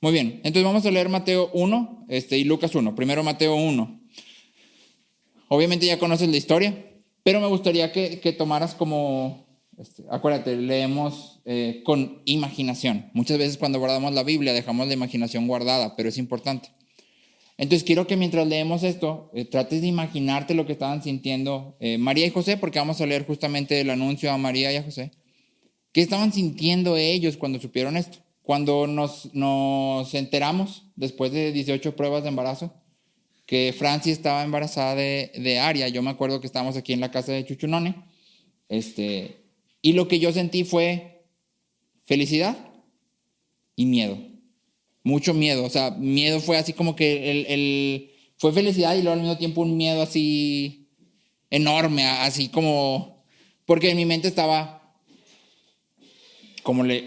Muy bien, entonces vamos a leer Mateo 1 y Lucas 1. Primero Mateo 1. Obviamente ya conoces la historia, pero me gustaría que tomaras como, acuérdate, leemos con imaginación. Muchas veces cuando guardamos la Biblia dejamos la imaginación guardada, pero es importante. Entonces quiero que mientras leemos esto, trates de imaginarte lo que estaban sintiendo María y José, porque vamos a leer justamente el anuncio a María y a José. ¿Qué estaban sintiendo ellos cuando supieron esto? Cuando nos enteramos, después de 18 pruebas de embarazo, que Franci estaba embarazada de Aria. Yo me acuerdo que estábamos aquí en la casa de Chuchunone, y lo que yo sentí fue felicidad y miedo. Mucho miedo, o sea, miedo fue así como que fue felicidad y luego al mismo tiempo un miedo así enorme, así como, porque en mi mente estaba, ¿cómo le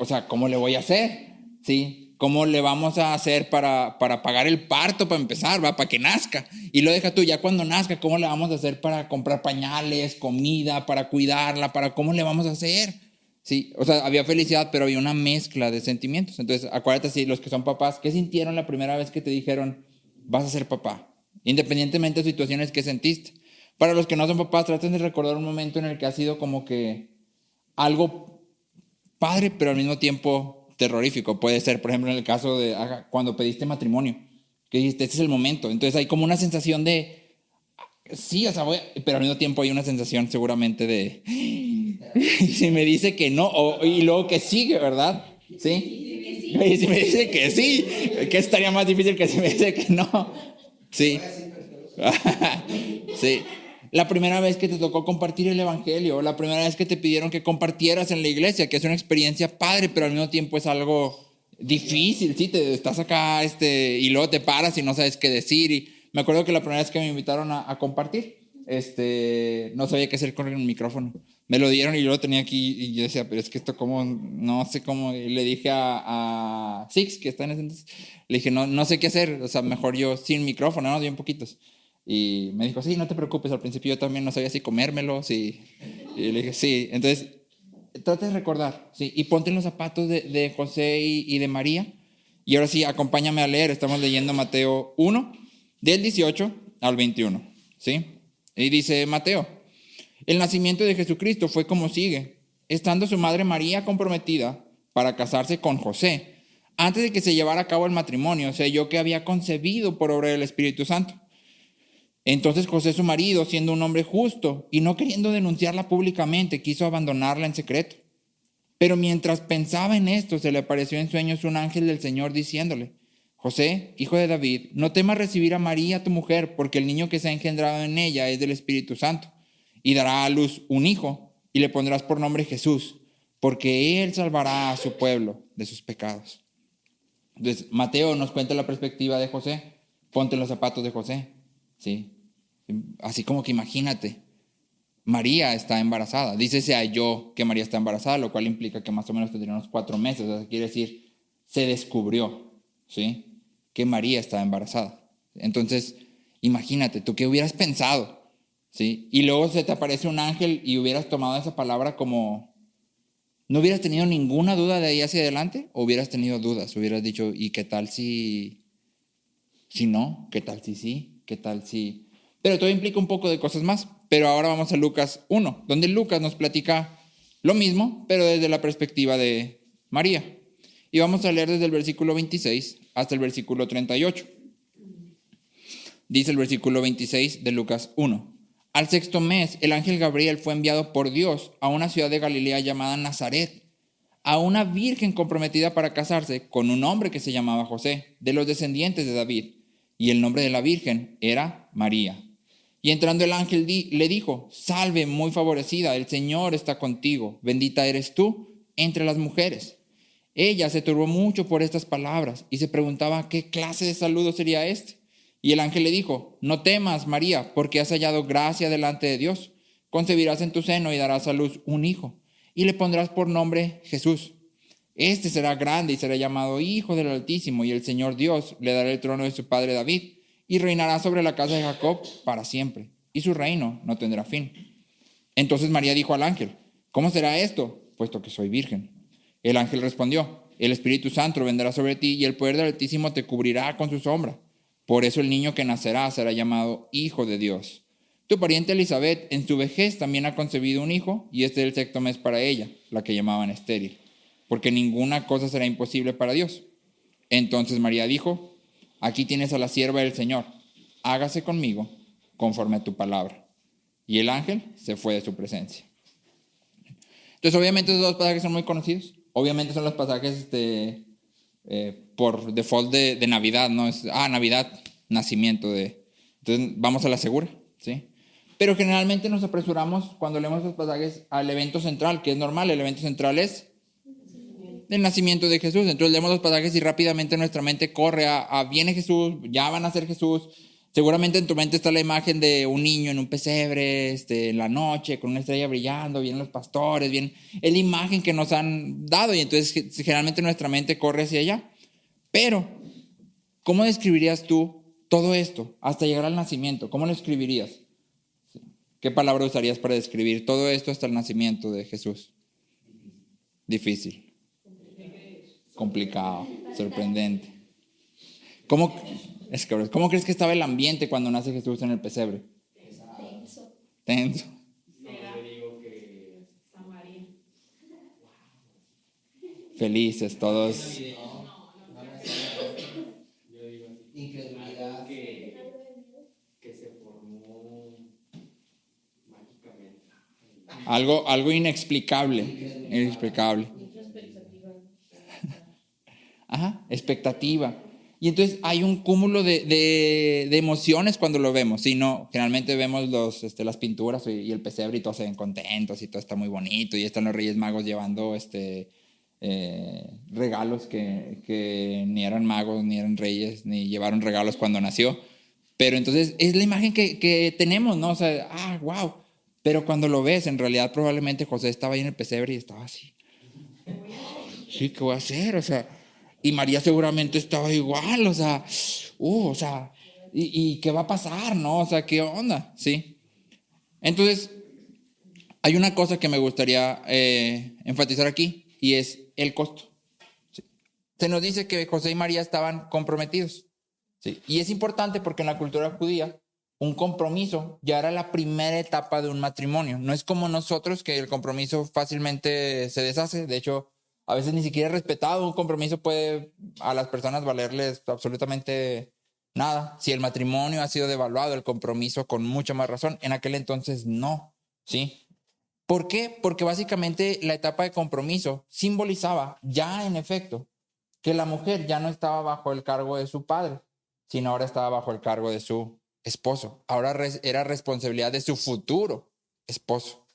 voy a hacer? ¿Sí? ¿Cómo le vamos a hacer para pagar el parto, para empezar, ¿va? Para que nazca? Y lo deja tú, ya cuando nazca, ¿cómo le vamos a hacer para comprar pañales, comida, para cuidarla, cómo le vamos a hacer? Sí, o sea, había felicidad, pero había una mezcla de sentimientos. Entonces, acuérdate, si los que son papás, ¿qué sintieron la primera vez que te dijeron, vas a ser papá? Independientemente de situaciones que sentiste. Para los que no son papás, traten de recordar un momento en el que ha sido como que algo padre, pero al mismo tiempo terrorífico. Puede ser, por ejemplo, en el caso de cuando pediste matrimonio, que dijiste, este es el momento. Entonces hay como una sensación de, sí, o sea, pero al mismo tiempo hay una sensación seguramente de, si me dice que no, y luego que sigue, ¿verdad? ¿Sí? Y si me dice que sí, ¿qué estaría más difícil que si me dice que no? Sí. Sí. La primera vez que te tocó compartir el evangelio, la primera vez que te pidieron que compartieras en la iglesia, que es una experiencia padre, pero al mismo tiempo es algo difícil, sí, te estás acá y luego te paras y no sabes qué decir. Y me acuerdo que la primera vez que me invitaron a compartir, no sabía qué hacer con el micrófono. Me lo dieron y yo lo tenía aquí y yo decía, pero es que esto como, no sé cómo. Y le dije a Six, que está en ese entonces, le dije, no sé qué hacer, o sea, mejor yo sin micrófono, ¿no? Bien poquitos. Y me dijo, sí, no te preocupes, al principio yo también no sabía si comérmelo, sí. Y le dije, sí. Entonces, trata de recordar, sí, y ponte en los zapatos de José y de María. Y ahora sí, acompáñame a leer. Estamos leyendo Mateo 1, del 18 al 21, ¿sí? Y dice Mateo, el nacimiento de Jesucristo fue como sigue. Estando su madre María comprometida para casarse con José, antes de que se llevara a cabo el matrimonio, se halló que había concebido por obra del Espíritu Santo. Entonces José, su marido, siendo un hombre justo y no queriendo denunciarla públicamente, quiso abandonarla en secreto. Pero mientras pensaba en esto, se le apareció en sueños un ángel del Señor diciéndole, José, hijo de David, no temas recibir a María, tu mujer, porque el niño que se ha engendrado en ella es del Espíritu Santo, y dará a luz un hijo, y le pondrás por nombre Jesús, porque él salvará a su pueblo de sus pecados. Entonces, Mateo nos cuenta la perspectiva de José. Ponte los zapatos de José, ¿sí? Así como que imagínate, María está embarazada. Dícese a yo que María está embarazada, lo cual implica que más o menos tendría unos 4 meses. O sea, quiere decir, se descubrió, ¿sí?, que María estaba embarazada. Entonces, imagínate, ¿tú qué hubieras pensado? ¿Sí? Y luego se te aparece un ángel y hubieras tomado esa palabra como, ¿no hubieras tenido ninguna duda de ahí hacia adelante? ¿O hubieras tenido dudas? Hubieras dicho, ¿y qué tal si no? ¿Qué tal si sí? ¿Qué tal si...? Pero todo implica un poco de cosas más. Pero ahora vamos a Lucas 1, donde Lucas nos platica lo mismo, pero desde la perspectiva de María. Y vamos a leer desde el versículo 26 hasta el versículo 38. Dice el versículo 26 de Lucas 1. Al 6º mes, el ángel Gabriel fue enviado por Dios a una ciudad de Galilea llamada Nazaret, a una virgen comprometida para casarse con un hombre que se llamaba José, de los descendientes de David. Y el nombre de la virgen era María. Y entrando el ángel le dijo, salve, muy favorecida, el Señor está contigo, bendita eres tú entre las mujeres. Ella se turbó mucho por estas palabras y se preguntaba qué clase de saludo sería este. Y el ángel le dijo, no temas, María, porque has hallado gracia delante de Dios. Concebirás en tu seno y darás a luz un hijo, y le pondrás por nombre Jesús. Este será grande y será llamado Hijo del Altísimo, y el Señor Dios le dará el trono de su padre David, y reinará sobre la casa de Jacob para siempre, y su reino no tendrá fin. Entonces María dijo al ángel, ¿cómo será esto, puesto que soy virgen? El ángel respondió, el Espíritu Santo vendrá sobre ti y el poder del Altísimo te cubrirá con su sombra. Por eso el niño que nacerá será llamado Hijo de Dios. Tu pariente Elizabeth en su vejez también ha concebido un hijo y este es el sexto mes para ella, la que llamaban estéril, porque ninguna cosa será imposible para Dios. Entonces María dijo, aquí tienes a la sierva del Señor, hágase conmigo conforme a tu palabra. Y el ángel se fue de su presencia. Entonces obviamente esos dos pasajes son muy conocidos. Obviamente son los pasajes por default de Navidad, ¿no? Navidad, nacimiento de... Entonces vamos a la segura, ¿sí? Pero generalmente nos apresuramos cuando leemos los pasajes al evento central, que es normal. El evento central es el nacimiento de Jesús. Entonces leemos los pasajes y rápidamente nuestra mente corre a viene Jesús, ya van a ser Jesús. Seguramente en tu mente está la imagen de un niño en un pesebre, en la noche, con una estrella brillando, vienen los pastores, es la imagen que nos han dado y entonces generalmente nuestra mente corre hacia allá. Pero, ¿cómo describirías tú todo esto hasta llegar al nacimiento? ¿Cómo lo escribirías? ¿Qué palabra usarías para describir todo esto hasta el nacimiento de Jesús? Difícil. Complicado. Sorprendente. ¿Cómo crees que estaba el ambiente cuando nace Jesús en el pesebre? Tenso. Felices todos. Incredulidad que se formó mágicamente. Algo inexplicable. Inexplicable. Ajá, expectativa. Y entonces hay un cúmulo de emociones cuando lo vemos. ¿Sí? No, generalmente vemos las pinturas y el pesebre y todos se ven contentos y todo está muy bonito. Y están los Reyes Magos llevando regalos que ni eran magos, ni eran reyes, ni llevaron regalos cuando nació. Pero entonces es la imagen que tenemos, ¿no? O sea, wow. Pero cuando lo ves, en realidad probablemente José estaba ahí en el pesebre y estaba así. Sí, ¿qué voy a hacer? O sea, y María seguramente estaba igual, o sea, ¿y qué va a pasar, no? O sea, ¿qué onda? Sí. Entonces, hay una cosa que me gustaría enfatizar aquí y es el costo. ¿Sí? Se nos dice que José y María estaban comprometidos. ¿Sí? Y es importante porque en la cultura judía un compromiso ya era la primera etapa de un matrimonio. No es como nosotros que el compromiso fácilmente se deshace. De hecho, a veces ni siquiera es respetado. Un compromiso puede a las personas valerles absolutamente nada. Si el matrimonio ha sido devaluado, el compromiso con mucha más razón. En aquel entonces no. ¿Sí? ¿Por qué? Porque básicamente la etapa de compromiso simbolizaba ya en efecto que la mujer ya no estaba bajo el cargo de su padre, sino ahora estaba bajo el cargo de su esposo. Ahora era responsabilidad de su futuro esposo,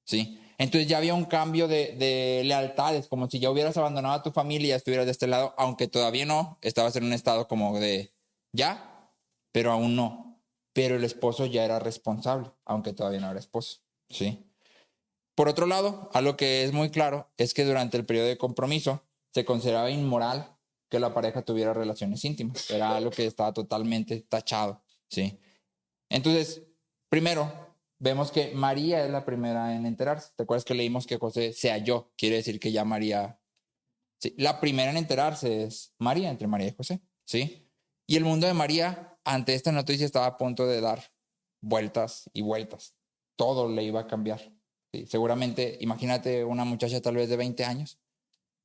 ¿sí? Entonces ya había un cambio de lealtades, como si ya hubieras abandonado a tu familia y ya estuvieras de este lado, aunque todavía no, estabas en un estado como de ya, pero aún no. Pero el esposo ya era responsable, aunque todavía no era esposo, ¿sí? Por otro lado, algo que es muy claro es que durante el periodo de compromiso se consideraba inmoral que la pareja tuviera relaciones íntimas. Era algo que estaba totalmente tachado, ¿sí? Entonces, primero, vemos que María es la primera en enterarse. ¿Te acuerdas que leímos que José se halló? Quiere decir que ya María... Sí, la primera en enterarse es María, entre María y José, ¿sí? Y el mundo de María, ante esta noticia, estaba a punto de dar vueltas y vueltas. Todo le iba a cambiar. Sí, seguramente, imagínate una muchacha tal vez de 20 años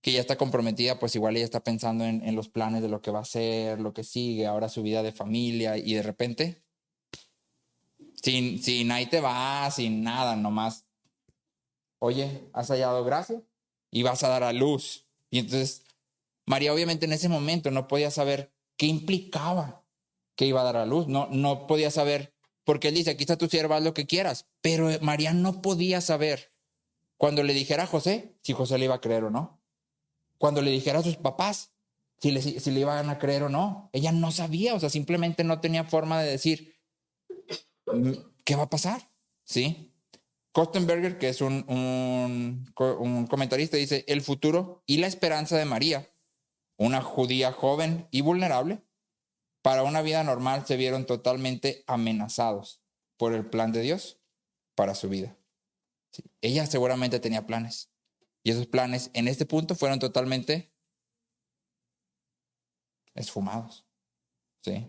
que ya está comprometida, pues igual ella está pensando en los planes de lo que va a hacer, lo que sigue, ahora su vida de familia y de repente, sin ahí te va, sin nada, nomás, oye, has hallado gracia y vas a dar a luz. Y entonces, María obviamente en ese momento no podía saber qué implicaba que iba a dar a luz, no podía saber, porque él dice, aquí está tu sierva, haz lo que quieras, pero María no podía saber cuando le dijera a José, si José le iba a creer o no. Cuando le dijera a sus papás, si le iban a creer o no. Ella no sabía, o sea, simplemente no tenía forma de decir, ¿qué va a pasar? ¿Sí? Kostenberger, que es un comentarista, dice, el futuro y la esperanza de María, una judía joven y vulnerable, para una vida normal se vieron totalmente amenazados por el plan de Dios para su vida. ¿Sí? Ella seguramente tenía planes. Y esos planes en este punto fueron totalmente esfumados, ¿sí?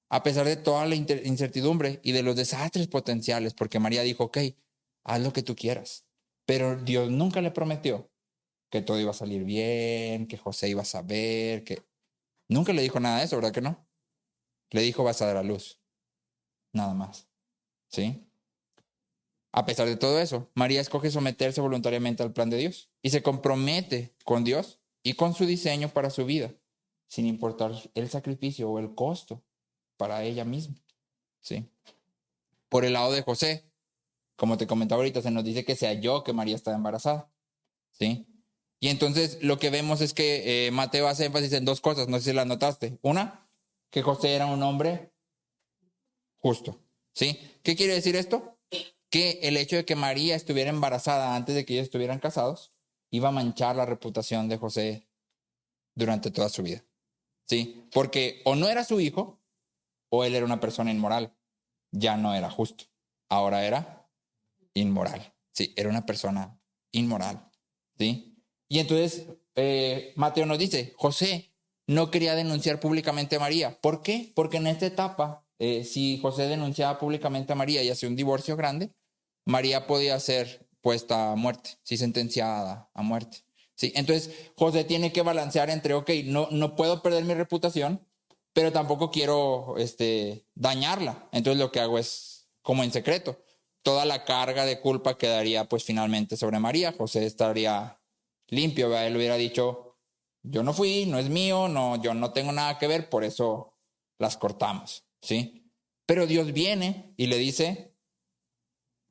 A pesar de toda la incertidumbre y de los desastres potenciales, porque María dijo, ok, haz lo que tú quieras. Pero Dios nunca le prometió que todo iba a salir bien, que José iba a saber, que... Nunca le dijo nada de eso, ¿verdad que no? Le dijo, vas a dar a luz. Nada más, ¿sí? A pesar de todo eso, María escoge someterse voluntariamente al plan de Dios y se compromete con Dios y con su diseño para su vida, sin importar el sacrificio o el costo para ella misma, ¿sí? Por el lado de José, como te comentaba ahorita, se nos dice que se halló que María estaba embarazada, ¿sí? Y entonces lo que vemos es que Mateo hace énfasis en dos cosas, no sé si las notaste. Una, que José era un hombre justo, ¿sí? ¿Qué quiere decir esto? Que el hecho de que María estuviera embarazada antes de que ellos estuvieran casados iba a manchar la reputación de José durante toda su vida, ¿sí? Porque o no era su hijo o él era una persona inmoral, ya no era justo, ahora era inmoral, ¿sí? Era una persona inmoral, ¿sí? Y entonces Mateo nos dice, José no quería denunciar públicamente a María. ¿Por qué? Porque en esta etapa, si José denunciaba públicamente a María y hacía un divorcio grande, María podía ser puesta a muerte, sí, sentenciada a muerte. Sí, entonces José tiene que balancear entre, ok, no puedo perder mi reputación, pero tampoco quiero dañarla. Entonces lo que hago es como en secreto. Toda la carga de culpa quedaría pues finalmente sobre María. José estaría limpio, ¿verdad? Él hubiera dicho, yo no fui, no es mío, no, yo no tengo nada que ver, por eso las cortamos, ¿sí? Pero Dios viene y le dice,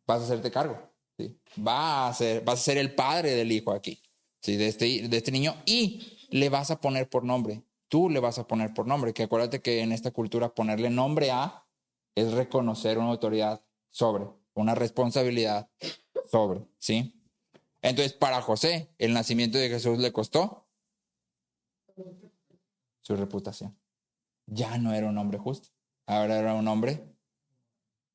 vas a hacerte cargo, ¿sí? Vas a ser el padre del hijo aquí, ¿sí? De este niño, y le vas a poner por nombre. Tú le vas a poner por nombre, que acuérdate que en esta cultura ponerle nombre a es reconocer una autoridad sobre, una responsabilidad sobre, ¿sí? Entonces, para José, el nacimiento de Jesús le costó su reputación. Ya no era un hombre justo, ahora era un hombre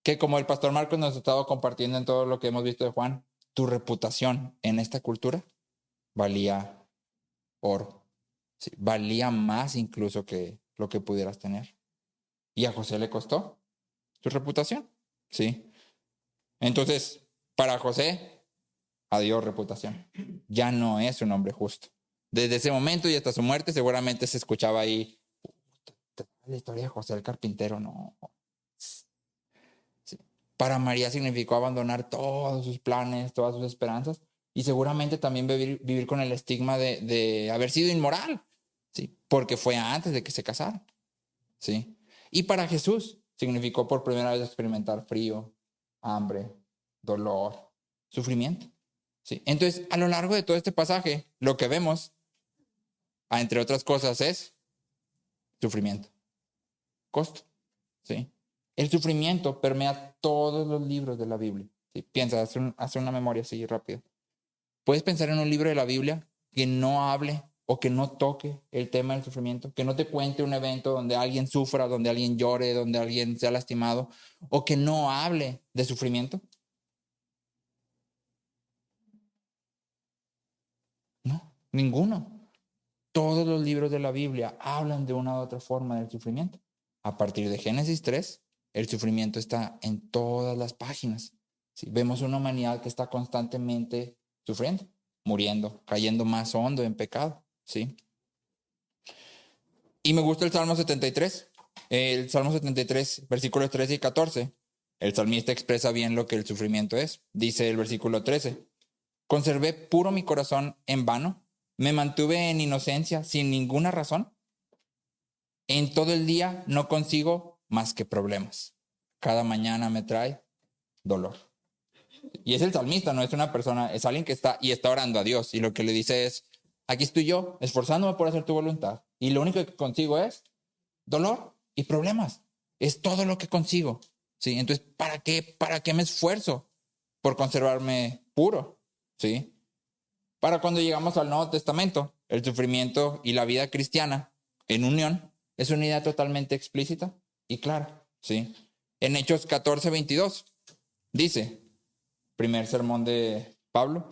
que, como el pastor Marcos nos ha estado compartiendo en todo lo que hemos visto de Juan, tu reputación en esta cultura valía oro, ¿sí? Valía más incluso que lo que pudieras tener. Y a José le costó su reputación, ¿sí? Entonces, para José, adiós reputación. Ya no es un hombre justo. Desde ese momento y hasta su muerte seguramente se escuchaba ahí la historia de José el carpintero, no. Sí. Para María significó abandonar todos sus planes, todas sus esperanzas y seguramente también vivir con el estigma de haber sido inmoral, ¿sí? Porque fue antes de que se casaran, ¿sí? Y para Jesús significó por primera vez experimentar frío, hambre, dolor, sufrimiento, ¿sí? Entonces, a lo largo de todo este pasaje, lo que vemos, entre otras cosas, es sufrimiento, costo, ¿sí? El sufrimiento permea todos los libros de la Biblia, ¿sí? Piensa, hace una memoria así rápida. ¿Puedes pensar en un libro de la Biblia que no hable o que no toque el tema del sufrimiento? Que no te cuente un evento donde alguien sufra, donde alguien llore, donde alguien sea lastimado, o que no hable de sufrimiento. No, ninguno. Todos los libros de la Biblia hablan de una u otra forma del sufrimiento. A partir de Génesis 3, el sufrimiento está en todas las páginas. ¿Sí? Vemos una humanidad que está constantemente sufriendo, muriendo, cayendo más hondo en pecado, ¿sí? Y me gusta el Salmo 73. El Salmo 73, versículos 13 y 14. El salmista expresa bien lo que el sufrimiento es. Dice el versículo 13, conservé puro mi corazón en vano, me mantuve en inocencia sin ninguna razón. En todo el día no consigo más que problemas. Cada mañana me trae dolor. Y es el salmista, no es una persona, es alguien que está orando a Dios. Y lo que le dice es, aquí estoy yo, esforzándome por hacer tu voluntad. Y lo único que consigo es dolor y problemas. Es todo lo que consigo. ¿Sí? Entonces, ¿para qué me esfuerzo por conservarme puro? ¿Sí? Para cuando llegamos al Nuevo Testamento, el sufrimiento y la vida cristiana en unión es una idea totalmente explícita y clara, ¿sí? En Hechos 14:22 dice, primer sermón de Pablo,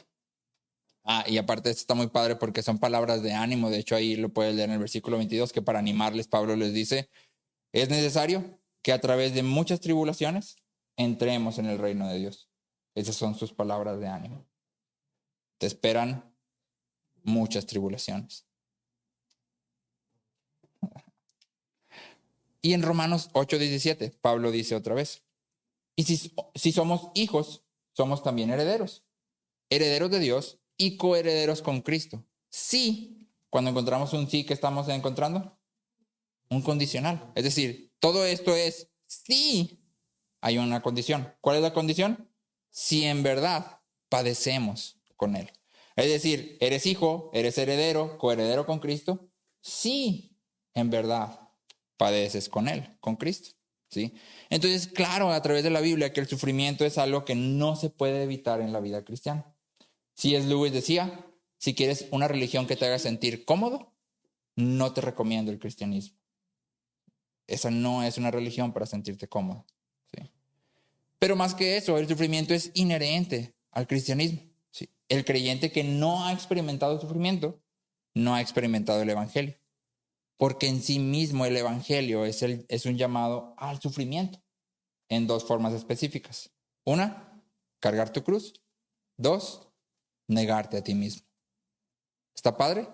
Y aparte esto está muy padre porque son palabras de ánimo. De hecho, ahí lo puedes leer en el versículo 22, que para animarles, Pablo les dice, es necesario que a través de muchas tribulaciones entremos en el reino de Dios. Esas son sus palabras de ánimo. Te esperan muchas tribulaciones. Y en Romanos 8:17, Pablo dice otra vez, y si somos hijos, somos también herederos, herederos de Dios y coherederos con Cristo. Sí, cuando encontramos un sí, ¿qué estamos encontrando? Un condicional. Es decir, todo esto es sí, hay una condición. ¿Cuál es la condición? Si en verdad padecemos con Él. Es decir, eres hijo, eres heredero, coheredero con Cristo. Sí, en verdad padeces con Él, con Cristo. ¿Sí? Entonces, claro, a través de la Biblia que el sufrimiento es algo que no se puede evitar en la vida cristiana. C.S. Lewis decía, si quieres una religión que te haga sentir cómodo, no te recomiendo el cristianismo. Esa no es una religión para sentirte cómodo. ¿Sí? Pero más que eso, el sufrimiento es inherente al cristianismo. ¿Sí? El creyente que no ha experimentado sufrimiento, no ha experimentado el evangelio. Porque en sí mismo el evangelio es un llamado al sufrimiento en dos formas específicas. Una, cargar tu cruz. Dos, negarte a ti mismo. ¿Está padre?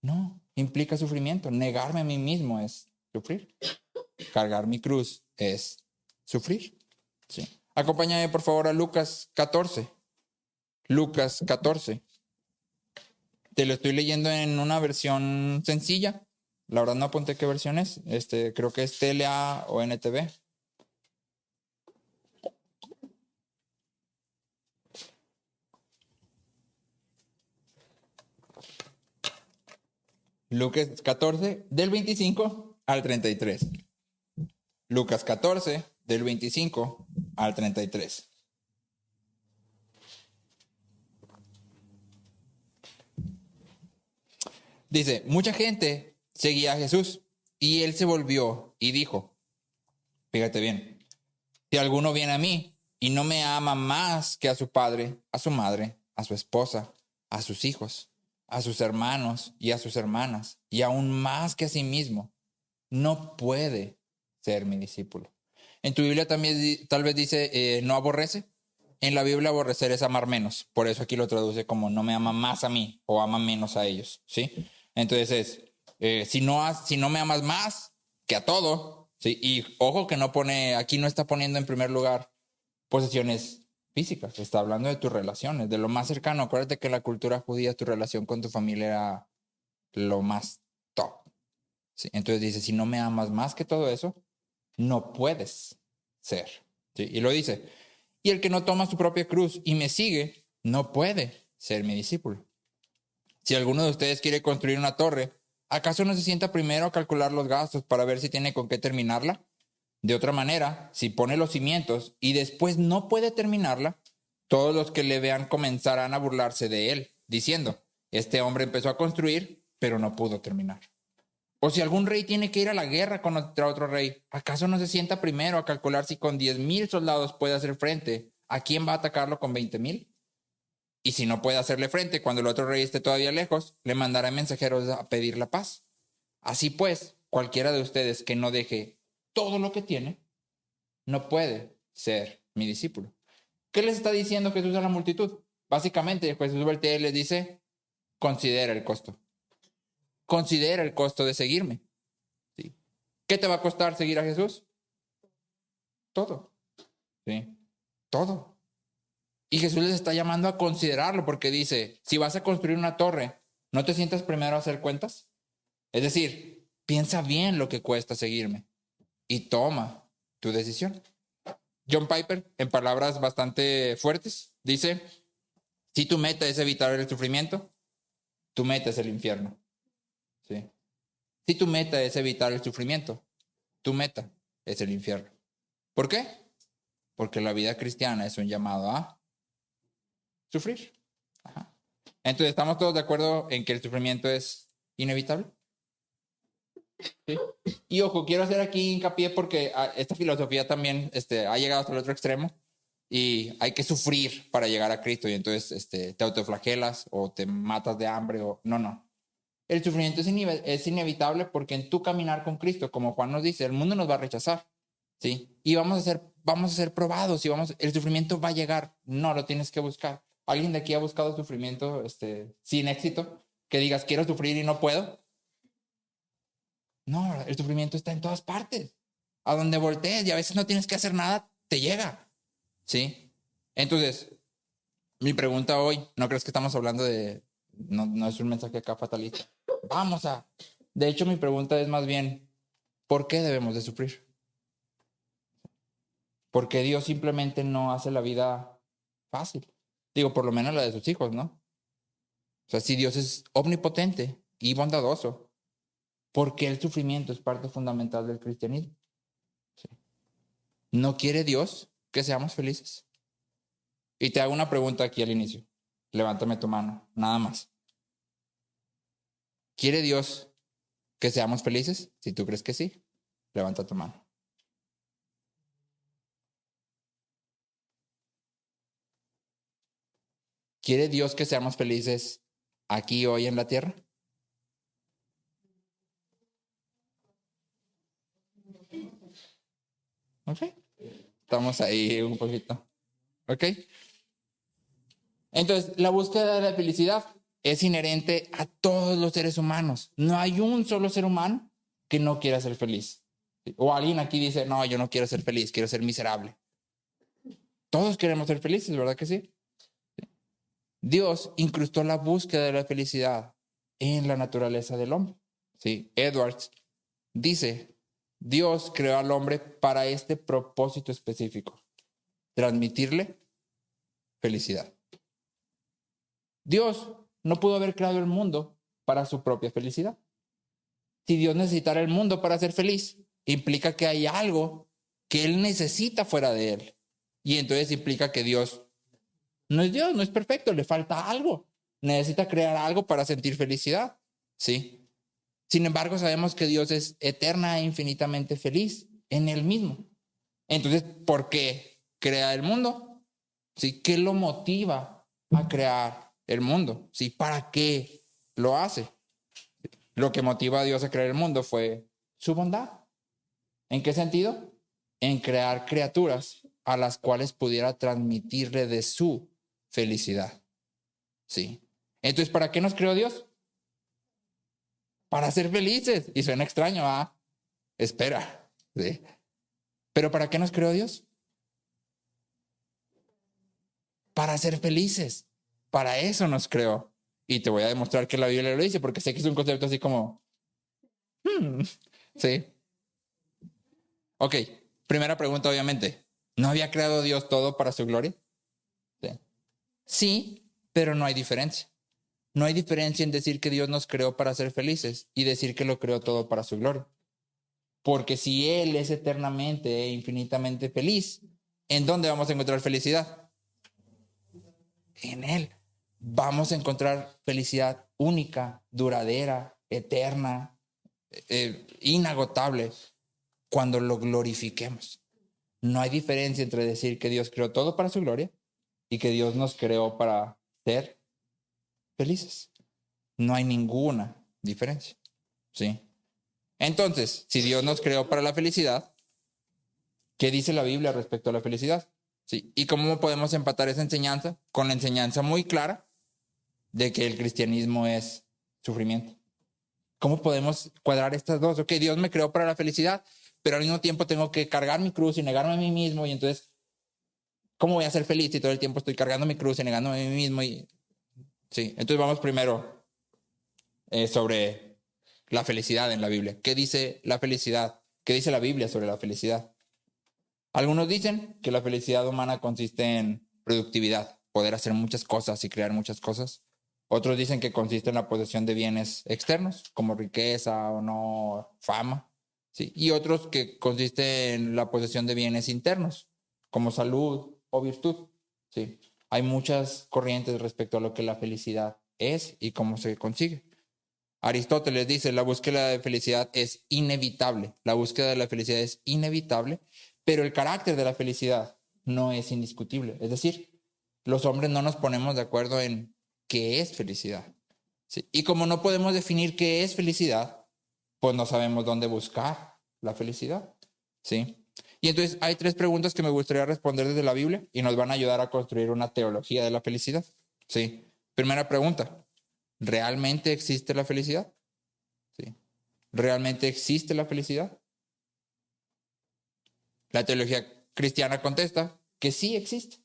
No, implica sufrimiento. Negarme a mí mismo es sufrir. Cargar mi cruz es sufrir. Sí. Acompáñame por favor a Lucas 14. Lucas 14. Te lo estoy leyendo en una versión sencilla. La verdad no apunté qué versión es. Creo que es TLA o NTV. Lucas 14, del 25 al 33. Lucas 14, del 25 al 33. Dice, mucha gente seguía a Jesús y él se volvió y dijo, fíjate bien, si alguno viene a mí y no me ama más que a su padre, a su madre, a su esposa, a sus hijos, a sus hermanos y a sus hermanas, y aún más que a sí mismo, no puede ser mi discípulo. En tu Biblia también tal vez dice, no aborrece. En la Biblia aborrecer es amar menos. Por eso aquí lo traduce como no me ama más a mí o ama menos a ellos. ¿Sí? Entonces si no me amas más que a todo, ¿sí? Y ojo que no pone, aquí no está poniendo en primer lugar posesiones físicas. Está hablando de tus relaciones, de lo más cercano. Acuérdate que en la cultura judía tu relación con tu familia era lo más top. ¿Sí? Entonces dice, si no me amas más que todo eso, no puedes ser. ¿Sí? Y lo dice, y el que no toma su propia cruz y me sigue, no puede ser mi discípulo. Si alguno de ustedes quiere construir una torre, ¿acaso no se sienta primero a calcular los gastos para ver si tiene con qué terminarla? De otra manera, si pone los cimientos y después no puede terminarla, todos los que le vean comenzarán a burlarse de él, diciendo, este hombre empezó a construir, pero no pudo terminar. O si algún rey tiene que ir a la guerra contra otro rey, ¿acaso no se sienta primero a calcular si con 10,000 soldados puede hacer frente? ¿A quién va a atacarlo con 20,000? Y si no puede hacerle frente cuando el otro rey esté todavía lejos, le mandará mensajeros a pedir la paz. Así pues, cualquiera de ustedes que no deje todo lo que tiene, no puede ser mi discípulo. ¿Qué les está diciendo Jesús a la multitud? Básicamente, Jesús voltea y les dice, considera el costo. Considera el costo de seguirme. ¿Sí? ¿Qué te va a costar seguir a Jesús? Todo. ¿Sí? Todo. Y Jesús les está llamando a considerarlo porque dice, si vas a construir una torre, ¿no te sientas primero a hacer cuentas? Es decir, piensa bien lo que cuesta seguirme y toma tu decisión. John Piper, en palabras bastante fuertes, dice, si tu meta es evitar el sufrimiento, tu meta es el infierno. ¿Sí? Si tu meta es evitar el sufrimiento, tu meta es el infierno. ¿Por qué? Porque la vida cristiana es un llamado a sufrir. Ajá. Entonces, ¿estamos todos de acuerdo en que el sufrimiento es inevitable? ¿Sí? Y ojo, quiero hacer aquí hincapié porque esta filosofía también ha llegado hasta el otro extremo. y hay que sufrir para llegar a Cristo y entonces te autoflagelas o te matas de hambre o no. El sufrimiento es inevitable porque en tu caminar con Cristo, como Juan nos dice, el mundo nos va a rechazar, ¿sí? Y vamos a ser probados y el sufrimiento va a llegar, no lo tienes que buscar. ¿Alguien de aquí ha buscado sufrimiento sin éxito? Que digas, quiero sufrir y no puedo. No, el sufrimiento está en todas partes. A donde voltees y a veces no tienes que hacer nada, te llega, ¿sí? Entonces, mi pregunta hoy, ¿no crees que estamos hablando de... No es un mensaje acá fatalista. De hecho, mi pregunta es más bien, ¿por qué debemos de sufrir? Porque Dios simplemente no hace la vida fácil. Digo, por lo menos la de sus hijos, ¿no? O sea, si Dios es omnipotente y bondadoso, ¿por qué el sufrimiento es parte fundamental del cristianismo? ¿Sí? ¿No quiere Dios que seamos felices? Y te hago una pregunta aquí al inicio. Levántame tu mano, nada más. ¿Quiere Dios que seamos felices? Si tú crees que sí, levanta tu mano. ¿Quiere Dios que seamos felices aquí hoy en la tierra? Ok. Estamos ahí un poquito. Ok. Entonces, la búsqueda de la felicidad es inherente a todos los seres humanos. No hay un solo ser humano que no quiera ser feliz. O alguien aquí dice, no, yo no quiero ser feliz, quiero ser miserable. Todos queremos ser felices, ¿verdad que sí? Dios incrustó la búsqueda de la felicidad en la naturaleza del hombre. ¿Sí? Edwards dice, Dios creó al hombre para este propósito específico, transmitirle felicidad. Dios no pudo haber creado el mundo para su propia felicidad. Si Dios necesitara el mundo para ser feliz, implica que hay algo que Él necesita fuera de Él. Y entonces implica que Dios, no es perfecto, le falta algo. Necesita crear algo para sentir felicidad. ¿Sí? Sin embargo, sabemos que Dios es eterna e infinitamente feliz en Él mismo. Entonces, ¿por qué crea el mundo? ¿Sí? ¿Qué lo motiva a crear el mundo? ¿Sí? ¿Para qué lo hace? Lo que motiva a Dios a crear el mundo fue su bondad. ¿En qué sentido? En crear criaturas a las cuales pudiera transmitirle de su felicidad. ¿Sí? Entonces, ¿para qué nos creó Dios? Para ser felices. Y suena extraño, ¿ah? Espera. ¿Sí? ¿Pero para qué nos creó Dios? Para ser felices. Para eso nos creó. Y te voy a demostrar que la Biblia lo dice, porque sé que es un concepto así como... sí. Ok, primera pregunta, obviamente. ¿No había creado Dios todo para su gloria? Sí, pero no hay diferencia. No hay diferencia en decir que Dios nos creó para ser felices y decir que lo creó todo para su gloria. Porque si Él es eternamente e infinitamente feliz, ¿en dónde vamos a encontrar felicidad? En Él. Vamos a encontrar felicidad única, duradera, eterna, inagotable, cuando lo glorifiquemos. No hay diferencia entre decir que Dios creó todo para su gloria y que Dios nos creó para ser felices. No hay ninguna diferencia. ¿Sí? Entonces, si Dios nos creó para la felicidad, ¿qué dice la Biblia respecto a la felicidad? ¿Sí? ¿Y cómo podemos empatar esa enseñanza con la enseñanza muy clara de que el cristianismo es sufrimiento? ¿Cómo podemos cuadrar estas dos? Ok, Dios me creó para la felicidad, pero al mismo tiempo tengo que cargar mi cruz y negarme a mí mismo, y entonces, ¿cómo voy a ser feliz si todo el tiempo estoy cargando mi cruz y negándome a mí mismo? Sí, entonces vamos primero sobre la felicidad en la Biblia. ¿Qué dice la felicidad? ¿Qué dice la Biblia sobre la felicidad? Algunos dicen que la felicidad humana consiste en productividad, poder hacer muchas cosas y crear muchas cosas. Otros dicen que consiste en la posesión de bienes externos, como riqueza, honor, fama. ¿Sí? Y otros que consiste en la posesión de bienes internos, como salud o virtud. ¿Sí? Hay muchas corrientes respecto a lo que la felicidad es y cómo se consigue. Aristóteles dice, la búsqueda de felicidad es inevitable. La búsqueda de la felicidad es inevitable, pero el carácter de la felicidad no es indiscutible. Es decir, los hombres no nos ponemos de acuerdo en qué es felicidad. ¿Sí? Y como no podemos definir qué es felicidad, pues no sabemos dónde buscar la felicidad. ¿Sí? Y entonces hay 3 preguntas que me gustaría responder desde la Biblia y nos van a ayudar a construir una teología de la felicidad. ¿Sí? Primera pregunta, ¿realmente existe la felicidad? ¿Sí? ¿Realmente existe la felicidad? La teología cristiana contesta que sí existe.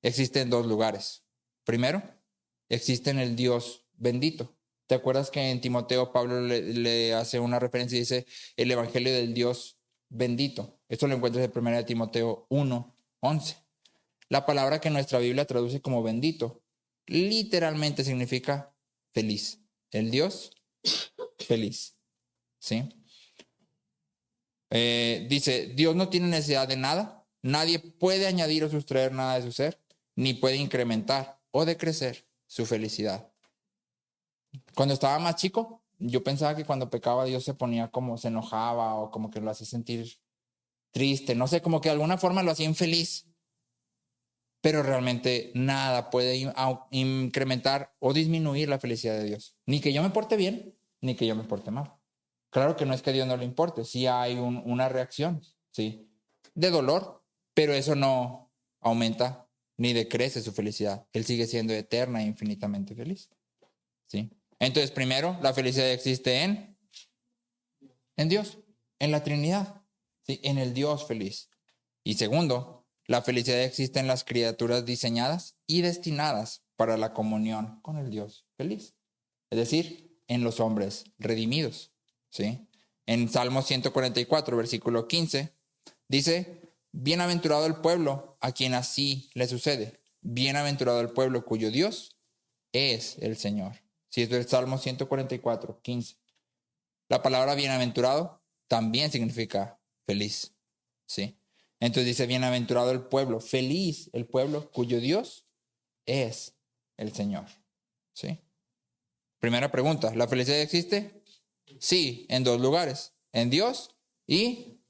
Existe en 2 lugares. Primero, existe en el Dios bendito. ¿Te acuerdas que en Timoteo Pablo le hace una referencia y dice el evangelio del Dios bendito? Esto lo encuentras en 1 Timoteo 1:11. La palabra que nuestra Biblia traduce como bendito literalmente significa feliz. El Dios feliz. ¿Sí? Dice, Dios no tiene necesidad de nada. Nadie puede añadir o sustraer nada de su ser, ni puede incrementar o decrecer su felicidad. Cuando estaba más chico, yo pensaba que cuando pecaba Dios se ponía como, se enojaba o como que lo hacía sentir triste. No sé, como que de alguna forma lo hacía infeliz. Pero realmente nada puede incrementar o disminuir la felicidad de Dios. Ni que yo me porte bien, ni que yo me porte mal. Claro que no es que a Dios no le importe, sí hay una reacción, sí, de dolor, pero eso no aumenta ni decrece su felicidad. Él sigue siendo eterna e infinitamente feliz, sí. Entonces, primero, la felicidad existe en Dios, en la Trinidad, sí, en el Dios feliz. Y segundo, la felicidad existe en las criaturas diseñadas y destinadas para la comunión con el Dios feliz. Es decir, en los hombres redimidos. ¿Sí? En Salmo 144, versículo 15, dice, bienaventurado el pueblo a quien así le sucede. Bienaventurado el pueblo cuyo Dios es el Señor. Sí, es el Salmo 144, 15. La palabra bienaventurado también significa feliz. ¿Sí? Entonces dice, bienaventurado el pueblo, feliz el pueblo cuyo Dios es el Señor. ¿Sí? Primera pregunta, ¿la felicidad existe? Sí, en 2 lugares, en Dios y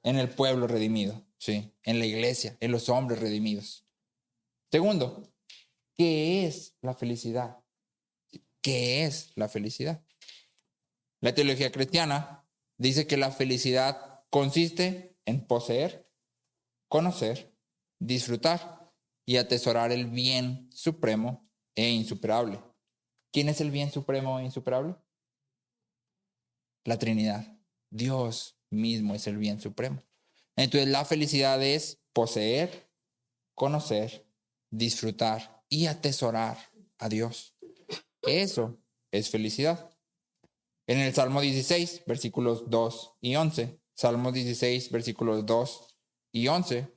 en el pueblo redimido, sí, en la iglesia, en los hombres redimidos. Segundo, ¿qué es la felicidad? ¿Qué es la felicidad? La teología cristiana dice que la felicidad consiste en poseer, conocer, disfrutar y atesorar el bien supremo e insuperable. ¿Quién es el bien supremo e insuperable? La Trinidad. Dios mismo es el bien supremo. Entonces la felicidad es poseer, conocer, disfrutar y atesorar a Dios. Eso es felicidad. En el Salmo 16, versículos 2 y 11, Salmo 16, versículos 2 y 11,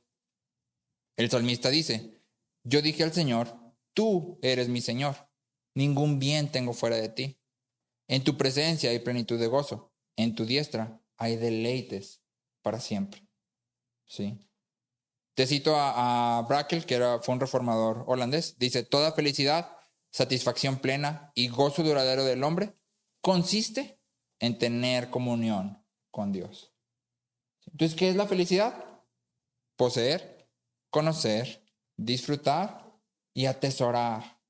el salmista dice, yo dije al Señor, tú eres mi Señor, ningún bien tengo fuera de ti. En tu presencia hay plenitud de gozo, en tu diestra hay deleites para siempre. ¿Sí? Te cito a Brakel, que fue un reformador holandés, dice, toda felicidad, satisfacción plena y gozo duradero del hombre consiste en tener comunión con Dios. Entonces, ¿qué es la felicidad? Poseer, conocer, disfrutar y atesorar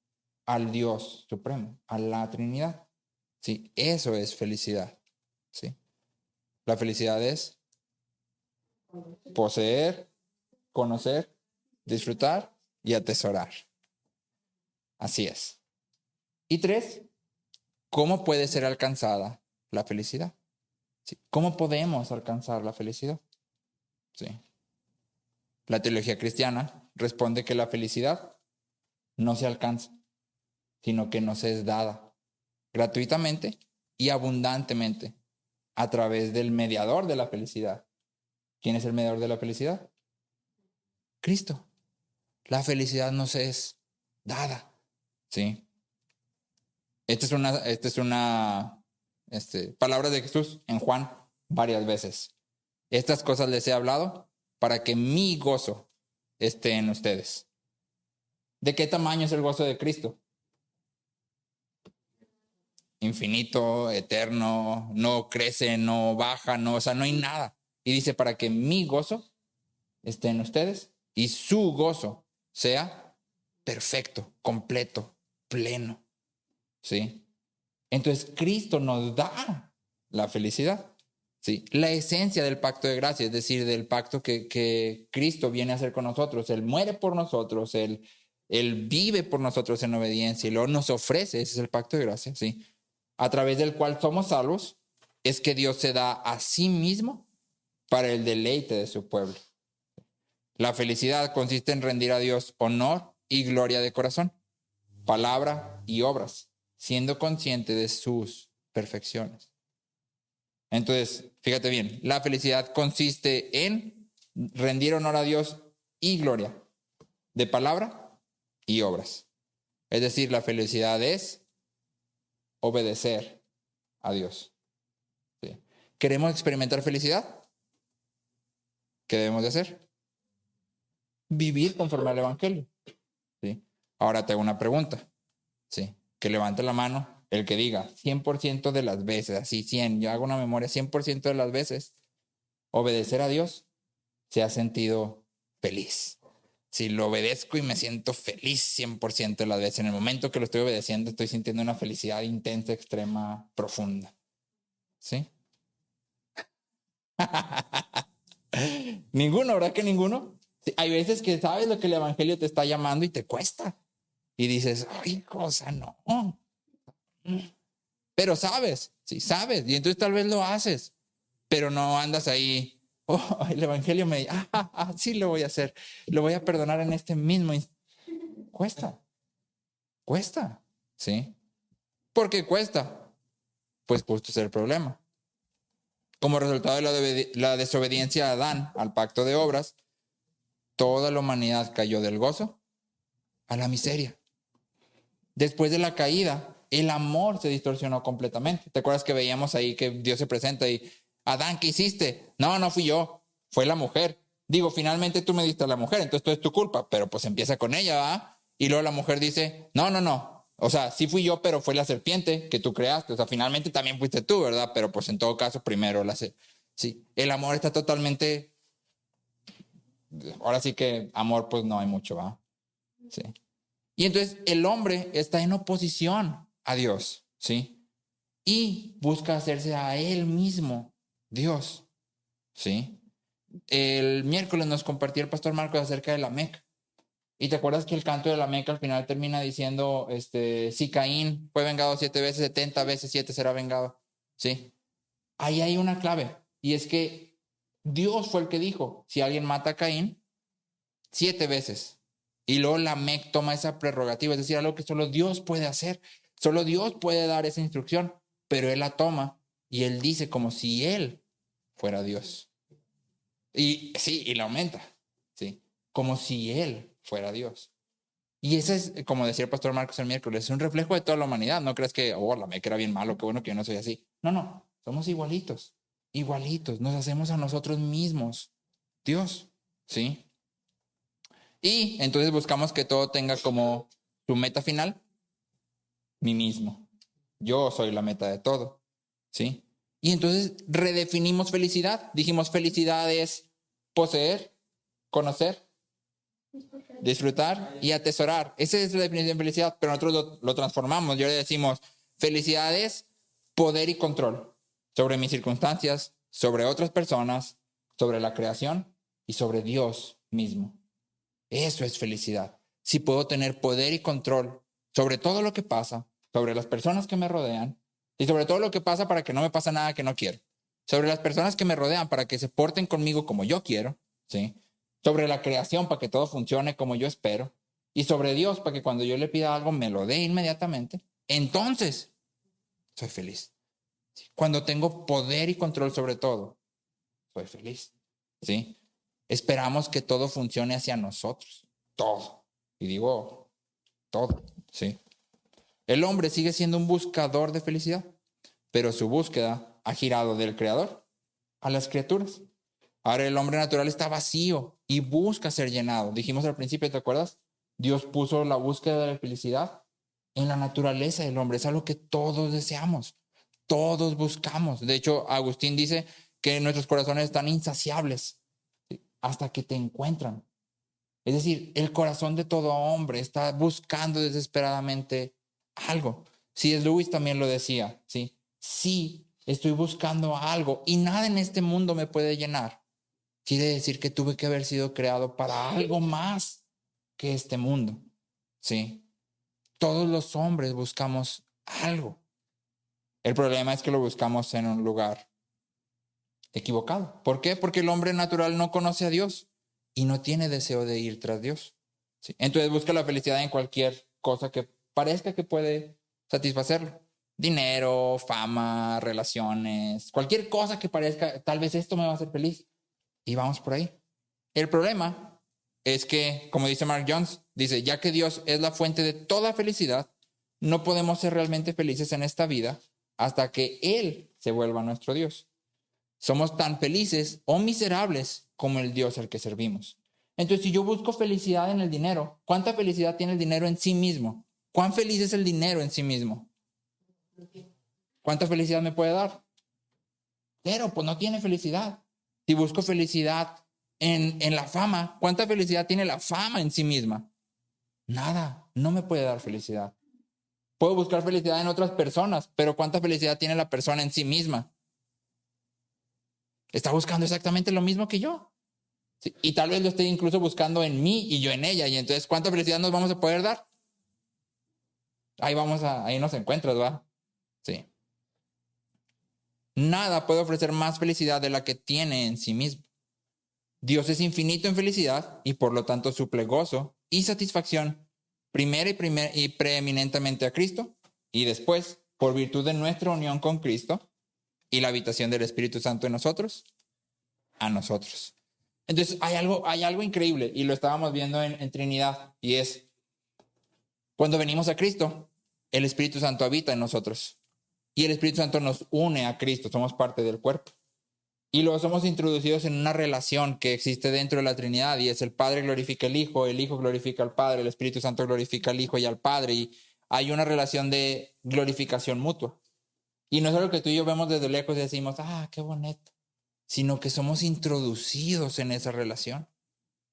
al Dios supremo, a la Trinidad. Sí, eso es felicidad. Sí. La felicidad es poseer, conocer, disfrutar y atesorar. Así es. Y 3, ¿cómo puede ser alcanzada la felicidad? Sí. ¿Cómo podemos alcanzar la felicidad? Sí. La teología cristiana responde que la felicidad no se alcanza, sino que nos es dada gratuitamente y abundantemente a través del mediador de la felicidad. ¿Quién es el mediador de la felicidad? Cristo. La felicidad nos es dada. ¿Sí? Esta es una palabra de Jesús en Juan varias veces. Estas cosas les he hablado para que mi gozo esté en ustedes. ¿De qué tamaño es el gozo de Cristo? Infinito, eterno, no crece, no baja, no, o sea, no hay nada. Y dice, para que mi gozo esté en ustedes y su gozo sea perfecto, completo, pleno. ¿Sí? Entonces Cristo nos da la felicidad. ¿Sí? La esencia del pacto de gracia, es decir, del pacto que Cristo viene a hacer con nosotros. Él muere por nosotros, Él vive por nosotros en obediencia y luego nos ofrece, ese es el pacto de gracia, ¿sí? A través del cual somos salvos, es que Dios se da a sí mismo para el deleite de su pueblo. La felicidad consiste en rendir a Dios honor y gloria de corazón, palabra y obras, siendo consciente de sus perfecciones. Entonces, fíjate bien, la felicidad consiste en rendir honor a Dios y gloria de palabra y obras. Es decir, la felicidad es obedecer a Dios. ¿Sí? ¿Queremos experimentar felicidad? ¿Qué debemos de hacer? Vivir conforme al Evangelio. ¿Sí? Ahora te hago una pregunta. ¿Sí? Que levante la mano el que diga 100% de las veces, así 100, yo hago una memoria, 100% de las veces, obedecer a Dios, se ha sentido feliz. Si lo obedezco y me siento feliz 100% de las veces, en el momento que lo estoy obedeciendo, estoy sintiendo una felicidad intensa, extrema, profunda. ¿Sí? Ninguno, ¿verdad que ninguno? Sí, hay veces que sabes lo que el Evangelio te está llamando y te cuesta. Y dices, ay, cosa, no. Pero sabes, sí, sabes. Y entonces tal vez lo haces, pero no andas ahí. Oh, el Evangelio me dice, sí lo voy a hacer. Lo voy a perdonar en este mismo instante. Cuesta, ¿sí? ¿Por qué cuesta? Pues justo es el problema. Como resultado de la desobediencia de Adán al pacto de obras, toda la humanidad cayó del gozo a la miseria. Después de la caída, el amor se distorsionó completamente. ¿Te acuerdas que veíamos ahí que Dios se presenta y, Adán, ¿qué hiciste? No, no fui yo, fue la mujer. Digo, finalmente tú me diste a la mujer, entonces todo es tu culpa, pero pues empieza con ella, ¿va? Y luego la mujer dice, no. O sea, sí fui yo, pero fue la serpiente que tú creaste. O sea, finalmente también fuiste tú, ¿verdad? Pero pues en todo caso, primero sí, el amor está totalmente... Ahora sí que amor, pues no hay mucho, ¿va? Sí. Y entonces el hombre está en oposición a Dios, ¿sí? Y busca hacerse a él mismo Dios, ¿sí? El miércoles nos compartió el pastor Marcos acerca de la Meca. Y te acuerdas que el canto de la Meca al final termina diciendo, si Caín fue vengado 7 veces, 70 veces 7 será vengado, ¿sí? Ahí hay una clave. Y es que Dios fue el que dijo, si alguien mata a Caín, 7 veces. Y luego la MEC toma esa prerrogativa, es decir, algo que solo Dios puede hacer, solo Dios puede dar esa instrucción, pero Él la toma y Él dice como si Él fuera Dios. Y sí, y la aumenta, ¿sí? Como si Él fuera Dios. Y ese es, como decía el pastor Marcos el miércoles, es un reflejo de toda la humanidad. No crees que, la MEC era bien malo, qué bueno que yo no soy así. No, somos igualitos, nos hacemos a nosotros mismos Dios, ¿sí? Y entonces buscamos que todo tenga como su meta final, mí mismo. Yo soy la meta de todo, ¿sí? Y entonces redefinimos felicidad. Dijimos felicidad es poseer, conocer, disfrutar y atesorar. Esa es la definición de felicidad, pero nosotros lo transformamos. Yo le decimos felicidad es poder y control sobre mis circunstancias, sobre otras personas, sobre la creación y sobre Dios mismo. Eso es felicidad. Si puedo tener poder y control sobre todo lo que pasa, sobre las personas que me rodean y sobre todo lo que pasa para que no me pase nada que no quiero. Sobre las personas que me rodean para que se porten conmigo como yo quiero, ¿sí? Sobre la creación para que todo funcione como yo espero. Y sobre Dios para que cuando yo le pida algo me lo dé inmediatamente. Entonces, soy feliz. Cuando tengo poder y control sobre todo, soy feliz, ¿sí? Esperamos que todo funcione hacia nosotros, todo. Y digo, todo, ¿sí? El hombre sigue siendo un buscador de felicidad, pero su búsqueda ha girado del creador a las criaturas. Ahora el hombre natural está vacío y busca ser llenado. Dijimos al principio, ¿te acuerdas? Dios puso la búsqueda de la felicidad en la naturaleza del hombre. Es algo que todos deseamos, todos buscamos. De hecho, Agustín dice que nuestros corazones están insaciables. hasta que te encuentran. Es decir, el corazón de todo hombre está buscando desesperadamente algo. C.S. Lewis también lo decía, ¿sí? Sí, estoy buscando algo y nada en este mundo me puede llenar. Quiere decir que tuve que haber sido creado para algo más que este mundo, ¿sí? Todos los hombres buscamos algo. El problema es que lo buscamos en un lugar equivocado. ¿Por qué? Porque el hombre natural no conoce a Dios y no tiene deseo de ir tras Dios, ¿sí? Entonces busca la felicidad en cualquier cosa que parezca que puede satisfacerlo. Dinero, fama, relaciones, cualquier cosa que parezca, tal vez esto me va a hacer feliz. Y vamos por ahí. El problema es que, como dice Mark Jones, dice, ya que Dios es la fuente de toda felicidad, no podemos ser realmente felices en esta vida hasta que Él se vuelva nuestro Dios. Somos tan felices o miserables como el Dios al que servimos. Entonces, si yo busco felicidad en el dinero, ¿cuánta felicidad tiene el dinero en sí mismo? ¿Cuán feliz es el dinero en sí mismo? ¿Cuánta felicidad me puede dar? Pero pues no tiene felicidad. Si busco felicidad en la fama, ¿cuánta felicidad tiene la fama en sí misma? Nada, no me puede dar felicidad. Puedo buscar felicidad en otras personas, pero ¿cuánta felicidad tiene la persona en sí misma? Está buscando exactamente lo mismo que yo. Sí, y tal vez lo esté incluso buscando en mí y yo en ella. Y entonces, ¿cuánta felicidad nos vamos a poder dar? Ahí nos encuentras, ¿va? Sí. Nada puede ofrecer más felicidad de la que tiene en sí mismo. Dios es infinito en felicidad y por lo tanto suple gozo y satisfacción primero y preeminentemente a Cristo y después, por virtud de nuestra unión con Cristo y la habitación del Espíritu Santo en nosotros, a nosotros. Entonces hay algo increíble y lo estábamos viendo en Trinidad y es cuando venimos a Cristo, el Espíritu Santo habita en nosotros y el Espíritu Santo nos une a Cristo, somos parte del cuerpo. Y luego somos introducidos en una relación que existe dentro de la Trinidad y es el Padre glorifica al Hijo, el Hijo glorifica al Padre, el Espíritu Santo glorifica al Hijo y al Padre y hay una relación de glorificación mutua. Y no es algo que tú y yo vemos desde lejos y decimos, qué bonito, sino que somos introducidos en esa relación.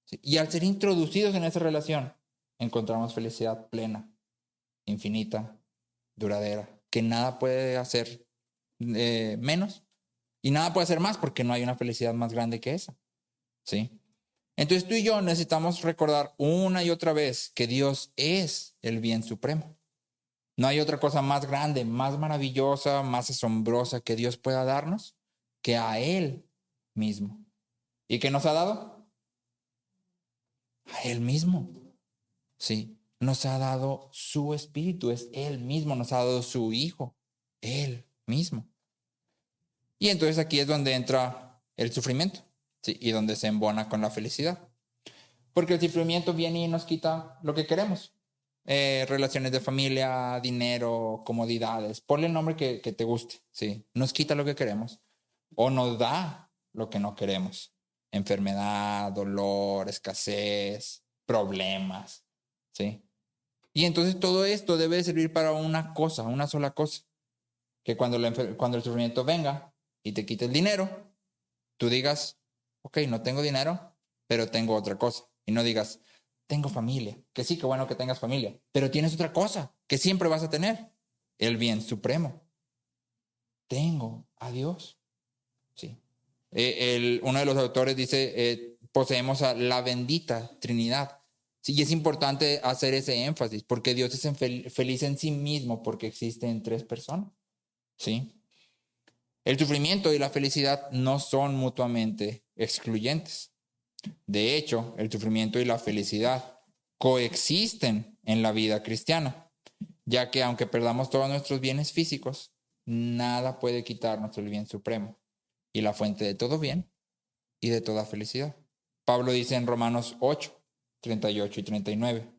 ¿Sí? Y al ser introducidos en esa relación, encontramos felicidad plena, infinita, duradera, que nada puede hacer menos. Y nada puede ser más porque no hay una felicidad más grande que esa, ¿sí? Entonces tú y yo necesitamos recordar una y otra vez que Dios es el bien supremo. No hay otra cosa más grande, más maravillosa, más asombrosa que Dios pueda darnos que a Él mismo. ¿Y qué nos ha dado? A Él mismo, ¿sí? Nos ha dado su Espíritu, es Él mismo, nos ha dado su Hijo, Él mismo. Y entonces aquí es donde entra el sufrimiento, ¿sí? Y donde se embona con la felicidad. Porque el sufrimiento viene y nos quita lo que queremos. Relaciones de familia, dinero, comodidades. Ponle el nombre que te guste, ¿sí? Nos quita lo que queremos. O nos da lo que no queremos. Enfermedad, dolor, escasez, problemas, ¿sí? Y entonces todo esto debe servir para una cosa, una sola cosa. Que cuando el sufrimiento venga y te quite el dinero, tú digas, ok, no tengo dinero, pero tengo otra cosa. Y no digas, tengo familia, que sí, qué bueno que tengas familia, pero tienes otra cosa que siempre vas a tener, el bien supremo. Tengo a Dios. Sí. Uno de los autores dice, poseemos a la bendita Trinidad. Sí, y es importante hacer ese énfasis, porque Dios es feliz en sí mismo, porque existe en tres personas. ¿Sí? El sufrimiento y la felicidad no son mutuamente excluyentes. De hecho, el sufrimiento y la felicidad coexisten en la vida cristiana, ya que aunque perdamos todos nuestros bienes físicos, nada puede quitarnos el bien supremo y la fuente de todo bien y de toda felicidad. Pablo dice en Romanos 8, 38 y 39,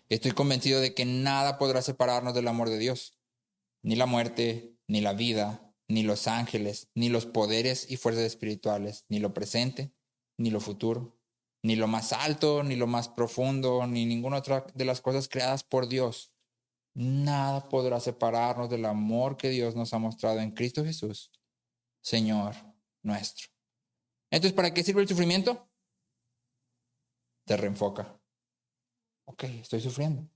estoy convencido de que nada podrá separarnos del amor de Dios, ni la muerte, ni la vida, ni los ángeles, ni los poderes y fuerzas espirituales, ni lo presente, ni lo futuro, ni lo más alto, ni lo más profundo, ni ninguna otra de las cosas creadas por Dios. Nada podrá separarnos del amor que Dios nos ha mostrado en Cristo Jesús, Señor nuestro. Entonces, ¿para qué sirve el sufrimiento? Te reenfoca. Ok, estoy sufriendo.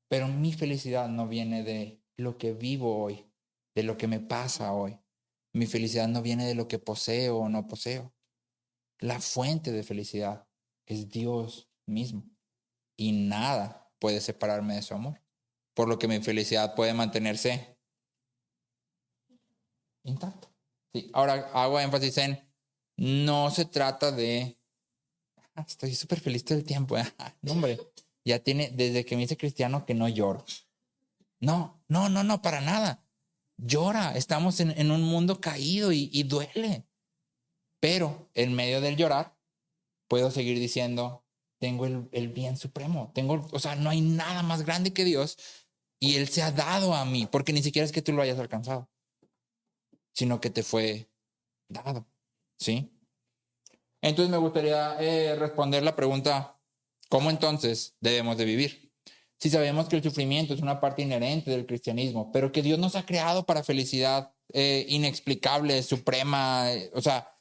Pero mi felicidad no viene de lo que vivo hoy, de lo que me pasa hoy. Mi felicidad no viene de lo que poseo o no poseo. La fuente de felicidad es Dios mismo. Y nada puede separarme de su amor. Por lo que mi felicidad puede mantenerse intacta. Sí. Ahora hago énfasis en, no se trata de, estoy súper feliz todo el tiempo. No, hombre, ya tiene, desde que me hice cristiano que no lloro. No, para nada. Llora, estamos en un mundo caído y duele. Pero en medio del llorar, puedo seguir diciendo, tengo el bien supremo. O sea, no hay nada más grande que Dios y Él se ha dado a mí, porque ni siquiera es que tú lo hayas alcanzado, sino que te fue dado. ¿Sí? Entonces me gustaría responder la pregunta, ¿cómo entonces debemos de vivir? Si sabemos que el sufrimiento es una parte inherente del cristianismo, pero que Dios nos ha creado para felicidad inexplicable, suprema, o sea,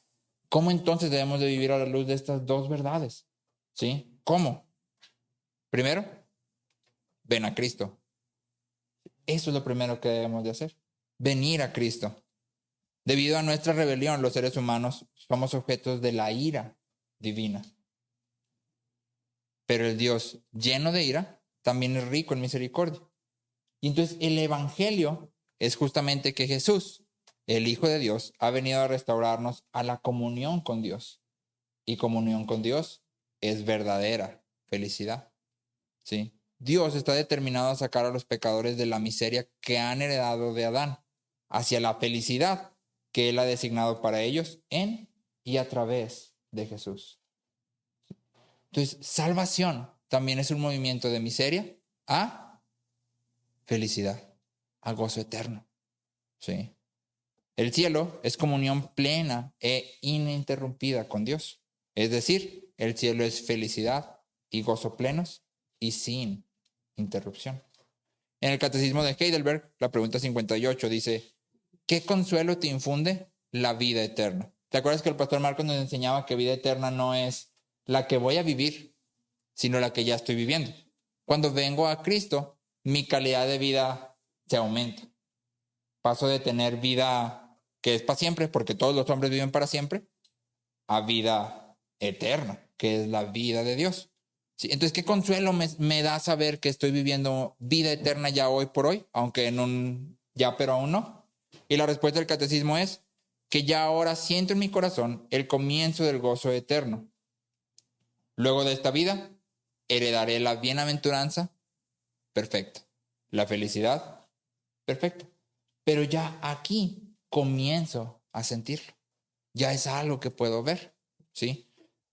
¿cómo entonces debemos de vivir a la luz de estas dos verdades? ¿Sí? ¿Cómo? Primero, ven a Cristo. Eso es lo primero que debemos de hacer. Venir a Cristo. Debido a nuestra rebelión, los seres humanos somos objetos de la ira divina. Pero el Dios lleno de ira también es rico en misericordia. Y entonces el Evangelio es justamente que Jesús, el Hijo de Dios, ha venido a restaurarnos a la comunión con Dios. Y comunión con Dios es verdadera felicidad. ¿Sí? Dios está determinado a sacar a los pecadores de la miseria que han heredado de Adán hacia la felicidad que Él ha designado para ellos en y a través de Jesús. Entonces, salvación también es un movimiento de miseria a felicidad, a gozo eterno. ¿Sí? El cielo es comunión plena e ininterrumpida con Dios. Es decir, el cielo es felicidad y gozo plenos y sin interrupción. En el Catecismo de Heidelberg, la pregunta 58 dice, ¿qué consuelo te infunde la vida eterna? ¿Te acuerdas que el pastor Marcos nos enseñaba que vida eterna no es la que voy a vivir, sino la que ya estoy viviendo? Cuando vengo a Cristo, mi calidad de vida se aumenta. Paso de tener vida que es para siempre, porque todos los hombres viven para siempre, a vida eterna, que es la vida de Dios. Sí, entonces, ¿qué consuelo me da saber que estoy viviendo vida eterna ya hoy por hoy, aunque en un ya pero aún no? Y la respuesta del catecismo es que ya ahora siento en mi corazón el comienzo del gozo eterno. Luego de esta vida, heredaré la bienaventuranza perfecta, la felicidad perfecta. Pero ya aquí comienzo a sentirlo. Ya es algo que puedo ver, ¿sí?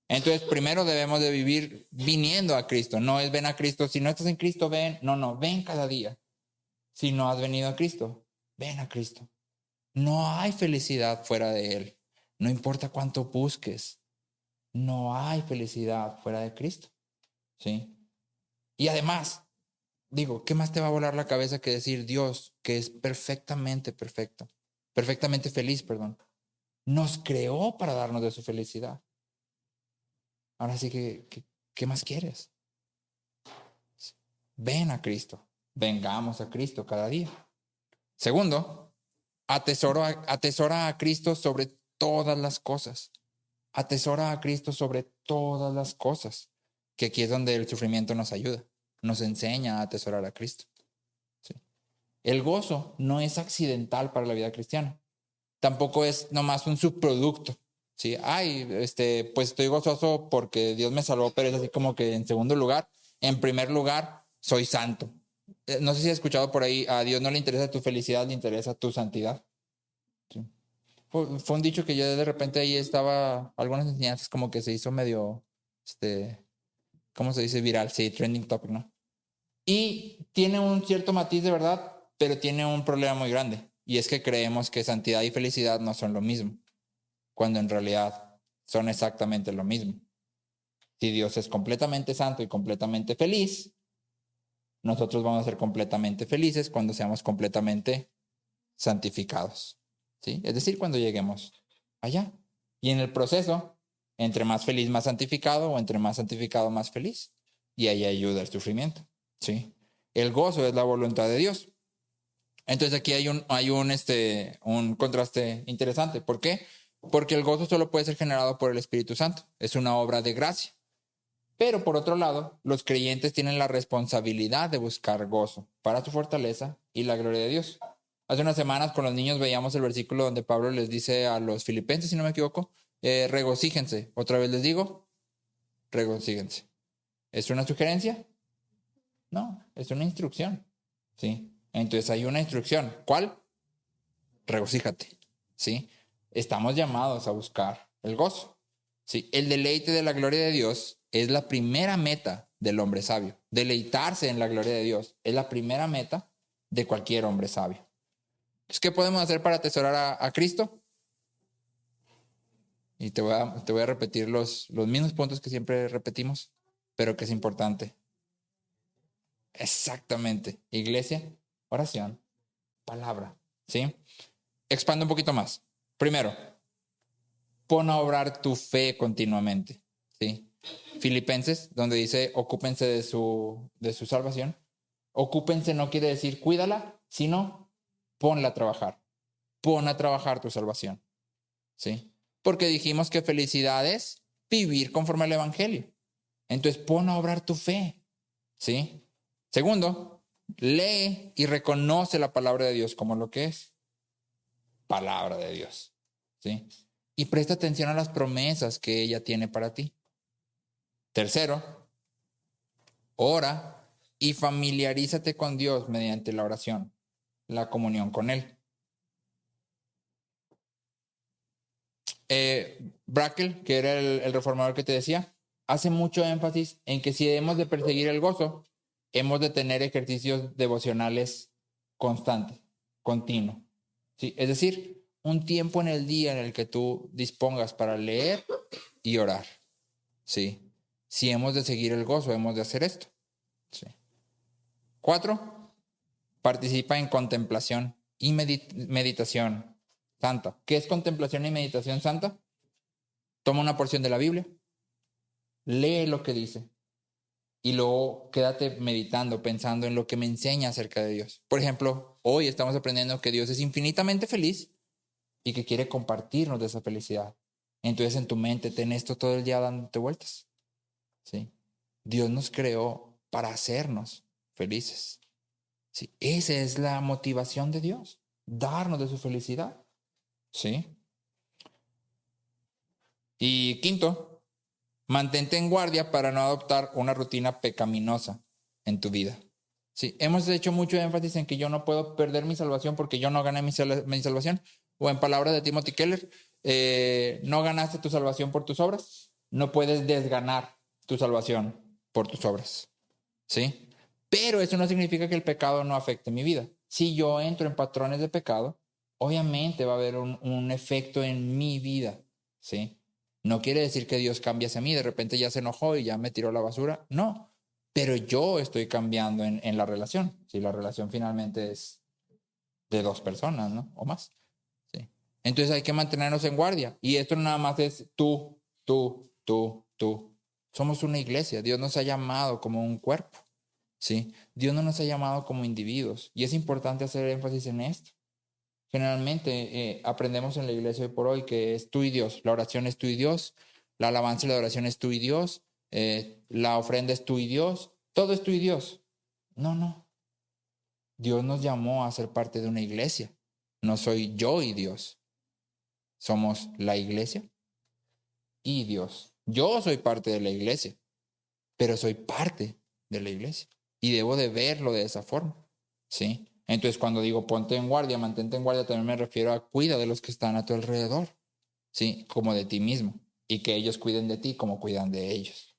Entonces, primero debemos de vivir viniendo a Cristo. No es ven a Cristo. Si no estás en Cristo, ven. No, ven cada día. Si no has venido a Cristo, ven a Cristo. No hay felicidad fuera de Él. No importa cuánto busques. No hay felicidad fuera de Cristo, ¿sí? Y además, digo, ¿qué más te va a volar la cabeza que decir Dios, que es perfectamente perfecto, perfectamente feliz, perdón? Nos creó para darnos de su felicidad. Ahora sí que, ¿qué más quieres? Ven a Cristo. Vengamos a Cristo cada día. Segundo, atesora a Cristo sobre todas las cosas. Atesora a Cristo sobre todas las cosas. Que aquí es donde el sufrimiento nos ayuda. Nos enseña a atesorar a Cristo. ¿Sí? El gozo no es accidental para la vida cristiana. Tampoco es nomás un subproducto. Sí, pues estoy gozoso porque Dios me salvó, pero es así como que en segundo lugar, en primer lugar, soy santo. No sé si has escuchado por ahí, a Dios no le interesa tu felicidad, le interesa tu santidad. Sí. Fue un dicho que yo de repente ahí estaba, algunas enseñanzas como que se hizo medio, ¿cómo se dice? Viral, sí, trending topic, ¿no? Y tiene un cierto matiz de verdad, pero tiene un problema muy grande. Y es que creemos que santidad y felicidad no son lo mismo, cuando en realidad son exactamente lo mismo. Si Dios es completamente santo y completamente feliz, nosotros vamos a ser completamente felices cuando seamos completamente santificados. ¿Sí? Es decir, cuando lleguemos allá. Y en el proceso, entre más feliz, más santificado, o entre más santificado, más feliz. Y ahí ayuda el sufrimiento, ¿sí? El gozo es la voluntad de Dios. Entonces aquí hay un contraste interesante. ¿Por qué? Porque el gozo solo puede ser generado por el Espíritu Santo. Es una obra de gracia. Pero por otro lado, los creyentes tienen la responsabilidad de buscar gozo para su fortaleza y la gloria de Dios. Hace unas semanas con los niños veíamos el versículo donde Pablo les dice a los filipenses, si no me equivoco, regocíjense. Otra vez les digo, regocíjense. ¿Es una sugerencia? No, es una instrucción. ¿Sí? Entonces hay una instrucción. ¿Cuál? Regocíjate. ¿Sí? Estamos llamados a buscar el gozo. ¿Sí? El deleite de la gloria de Dios es la primera meta del hombre sabio. Deleitarse en la gloria de Dios es la primera meta de cualquier hombre sabio. ¿Qué podemos hacer para atesorar a Cristo? Y te voy a repetir los mismos puntos que siempre repetimos, pero que es importante. Exactamente. Iglesia, oración, palabra. ¿Sí? Expando un poquito más. Primero, pon a obrar tu fe continuamente. ¿Sí? Filipenses, donde dice ocúpense de su salvación. Ocúpense no quiere decir cuídala, sino ponla a trabajar. Pon a trabajar tu salvación. ¿Sí? Porque dijimos que felicidad es vivir conforme al Evangelio. Entonces pon a obrar tu fe. ¿Sí? Segundo, lee y reconoce la palabra de Dios como lo que es. Palabra de Dios. ¿Sí? Y presta atención a las promesas que ella tiene para ti. Tercero, ora y familiarízate con Dios mediante la oración, la comunión con Él. Brakel, que era el reformador que te decía, hace mucho énfasis en que si hemos de perseguir el gozo, hemos de tener ejercicios devocionales constantes, continuos. ¿Sí? Es decir, un tiempo en el día en el que tú dispongas para leer y orar. ¿Sí? Si hemos de seguir el gozo, hemos de hacer esto. ¿Sí? 4, participa en contemplación y meditación santa. ¿Qué es contemplación y meditación santa? Toma una porción de la Biblia, lee lo que dice y luego quédate meditando, pensando en lo que me enseña acerca de Dios. Por ejemplo, hoy estamos aprendiendo que Dios es infinitamente feliz y que quiere compartirnos de esa felicidad. Entonces en tu mente ten esto todo el día dándote vueltas. ¿Sí? Dios nos creó para hacernos felices. ¿Sí? Esa es la motivación de Dios, darnos de su felicidad. ¿Sí? Y quinto, mantente en guardia para no adoptar una rutina pecaminosa en tu vida. Sí, hemos hecho mucho énfasis en que yo no puedo perder mi salvación porque yo no gané mi salvación. O en palabras de Timothy Keller, no ganaste tu salvación por tus obras, no puedes desganar tu salvación por tus obras. ¿Sí? Pero eso no significa que el pecado no afecte mi vida. Si yo entro en patrones de pecado, obviamente va a haber un efecto en mi vida. ¿Sí? No quiere decir que Dios cambie hacia mí, de repente ya se enojó y ya me tiró la basura. No, pero yo estoy cambiando en la relación. Si la relación finalmente es de dos personas, ¿no? O más. ¿Sí? Entonces hay que mantenernos en guardia. Y esto no nada más es tú. Somos una iglesia. Dios nos ha llamado como un cuerpo. ¿Sí? Dios no nos ha llamado como individuos. Y es importante hacer énfasis en esto. Generalmente aprendemos en la iglesia hoy por hoy que es tú y Dios. La oración es tú y Dios. La alabanza y la adoración es tú y Dios. La ofrenda es tú y Dios. Todo es tú y Dios. No. Dios nos llamó a ser parte de una iglesia. No soy yo y Dios. Somos la iglesia y Dios. Yo soy parte de la iglesia, pero soy parte de la iglesia. Y debo de verlo de esa forma. ¿Sí? Entonces, cuando digo ponte en guardia, mantente en guardia, también me refiero a cuida de los que están a tu alrededor, ¿sí? Como de ti mismo. Y que ellos cuiden de ti como cuidan de ellos.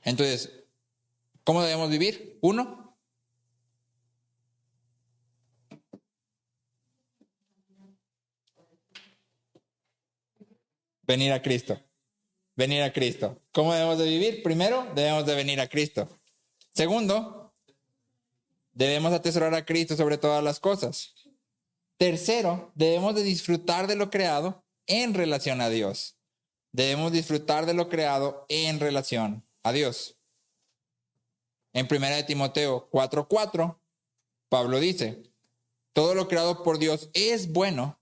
Entonces, ¿cómo debemos vivir? 1, venir a Cristo. Venir a Cristo. ¿Cómo debemos de vivir? Primero, debemos de venir a Cristo. Segundo, debemos atesorar a Cristo sobre todas las cosas. Tercero, debemos de disfrutar de lo creado en relación a Dios. Debemos disfrutar de lo creado en relación a Dios. En 1 de Timoteo 4:4, Pablo dice, todo lo creado por Dios es bueno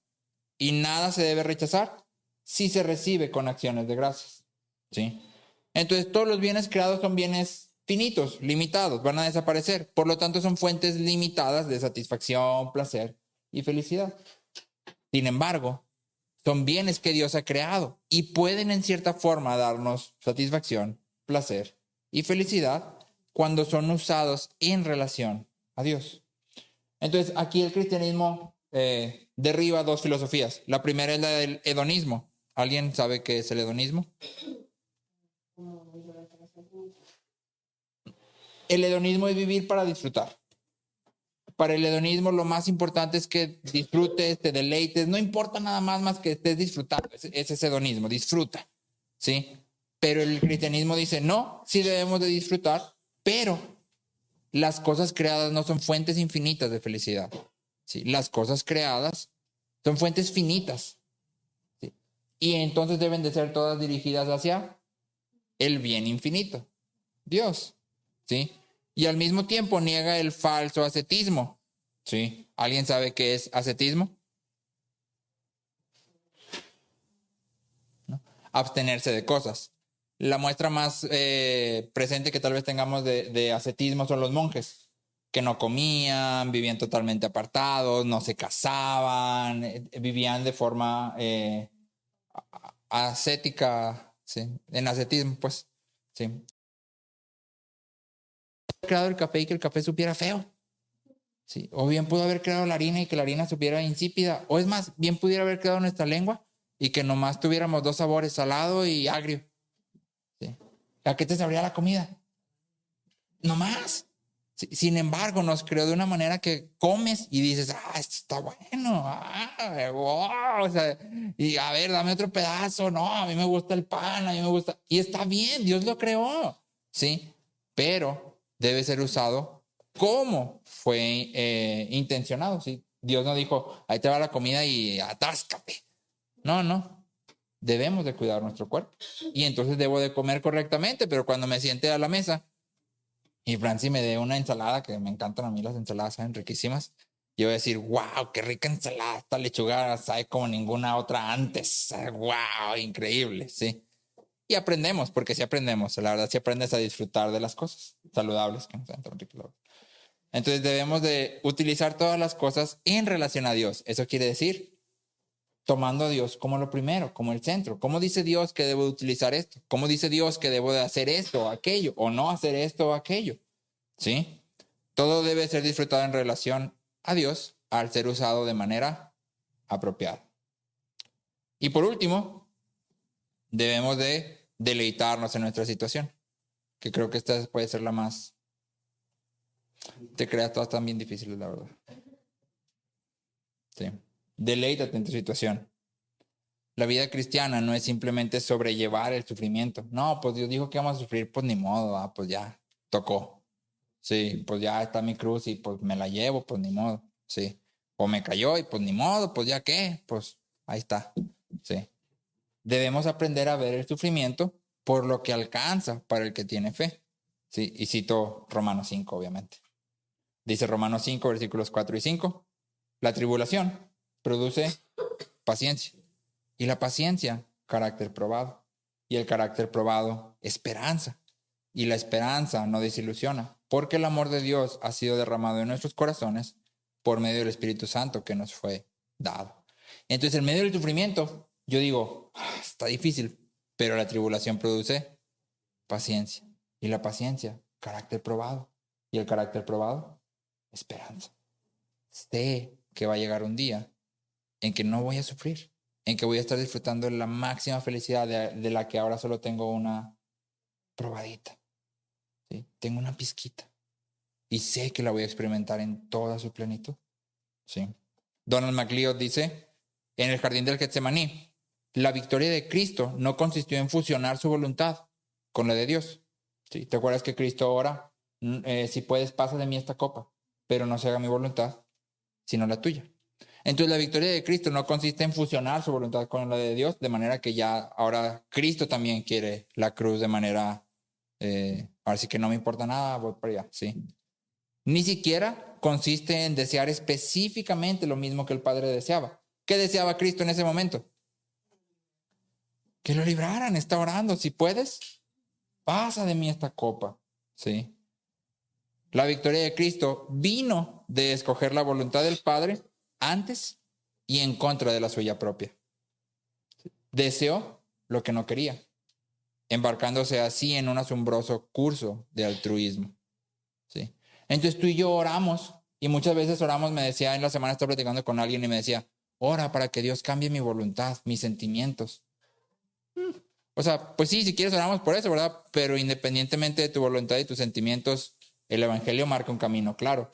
y nada se debe rechazar si se recibe con acciones de gracias. ¿Sí? Entonces, todos los bienes creados son bienes finitos, limitados, van a desaparecer. Por lo tanto, son fuentes limitadas de satisfacción, placer y felicidad. Sin embargo, son bienes que Dios ha creado y pueden en cierta forma darnos satisfacción, placer y felicidad cuando son usados en relación a Dios. Entonces, aquí el cristianismo derriba dos filosofías. La primera es la del hedonismo. ¿Alguien sabe qué es el hedonismo? El hedonismo es vivir para disfrutar. Para el hedonismo lo más importante es que disfrutes, te deleites, no importa nada más que estés disfrutando, ese es hedonismo, disfruta, ¿sí? Pero el cristianismo dice, no, sí debemos de disfrutar, pero las cosas creadas no son fuentes infinitas de felicidad, ¿sí? Las cosas creadas son fuentes finitas, ¿sí? Y entonces deben de ser todas dirigidas hacia el bien infinito, Dios, ¿sí? Y al mismo tiempo niega el falso ascetismo, ¿sí? ¿Alguien sabe qué es ascetismo? ¿No? Abstenerse de cosas. La muestra más presente que tal vez tengamos de ascetismo son los monjes, que no comían, vivían totalmente apartados, no se casaban, vivían de forma ascética, ¿sí? En ascetismo, pues, ¿sí? Creado el café y que el café supiera feo. Sí, o bien pudo haber creado la harina y que la harina supiera insípida. O es más, bien pudiera haber creado nuestra lengua y que nomás tuviéramos dos sabores, salado y agrio. ¿Sí? ¿A qué te sabría la comida? Nomás. Sí, sin embargo, nos creó de una manera que comes y dices, esto está bueno. Wow. O sea, y a ver, dame otro pedazo. No, a mí me gusta el pan, a mí me gusta. Y está bien, Dios lo creó. Sí, pero debe ser usado como fue intencionado. ¿Sí? Dios no dijo, ahí te va la comida y atáscate. No. Debemos de cuidar nuestro cuerpo. Y entonces debo de comer correctamente, pero cuando me siente a la mesa y Franci me dé una ensalada, que me encantan a mí las ensaladas, saben riquísimas, yo voy a decir, wow, qué rica ensalada, esta lechuga sabe como ninguna otra antes. Wow, increíble, sí. Y aprendemos, porque sí aprendemos, la verdad sí aprendes a disfrutar de las cosas saludables que nos dan tan rico. Entonces debemos de utilizar todas las cosas en relación a Dios. Eso quiere decir, tomando a Dios como lo primero, como el centro. ¿Cómo dice Dios que debo de utilizar esto? ¿Cómo dice Dios que debo de hacer esto o aquello? ¿O no hacer esto o aquello? ¿Sí? Todo debe ser disfrutado en relación a Dios al ser usado de manera apropiada. Y por último, debemos de deleitarnos en nuestra situación, que creo que esta puede ser la más... Te crea todas tan bien difíciles, la verdad. Sí. Deleítate en tu situación. La vida cristiana no es simplemente sobrellevar el sufrimiento. No, pues Dios dijo que vamos a sufrir, pues ni modo, pues ya, tocó. Sí, pues ya está mi cruz y pues me la llevo, pues ni modo. Sí. O me cayó y pues ni modo, pues ya qué, pues ahí está. Sí. Debemos aprender a ver el sufrimiento por lo que alcanza para el que tiene fe. Sí, y cito Romanos 5, obviamente. Dice Romanos 5, versículos 4 y 5. La tribulación produce paciencia. Y la paciencia, carácter probado. Y el carácter probado, esperanza. Y la esperanza no desilusiona, porque el amor de Dios ha sido derramado en nuestros corazones por medio del Espíritu Santo que nos fue dado. Entonces, en medio del sufrimiento, yo digo, está difícil, pero la tribulación produce paciencia. Y la paciencia, carácter probado. Y el carácter probado, esperanza. Sé que va a llegar un día en que no voy a sufrir, en que voy a estar disfrutando de la máxima felicidad de la que ahora solo tengo una probadita. ¿Sí? Tengo una pizquita. Y sé que la voy a experimentar en toda su plenitud. ¿Sí? Donald MacLeod dice, en el jardín del Getsemaní, la victoria de Cristo no consistió en fusionar su voluntad con la de Dios. ¿Sí? ¿Te acuerdas que Cristo ora, si puedes, pasa de mí esta copa, pero no se haga mi voluntad, sino la tuya? Entonces la victoria de Cristo no consiste en fusionar su voluntad con la de Dios, de manera que ya ahora Cristo también quiere la cruz de manera, ahora sí que no me importa nada, voy para allá, ¿sí? Ni siquiera consiste en desear específicamente lo mismo que el Padre deseaba. ¿Qué deseaba Cristo en ese momento? Que lo libraran, está orando. Si puedes, pasa de mí esta copa, ¿sí? La victoria de Cristo vino de escoger la voluntad del Padre antes y en contra de la suya propia. Deseó lo que no quería, embarcándose así en un asombroso curso de altruismo, ¿sí? Entonces tú y yo oramos, y muchas veces oramos, me decía, en la semana estaba platicando con alguien y me decía, ora para que Dios cambie mi voluntad, mis sentimientos. O sea, pues sí, si quieres oramos por eso, ¿verdad? Pero independientemente de tu voluntad y tus sentimientos, el Evangelio marca un camino claro.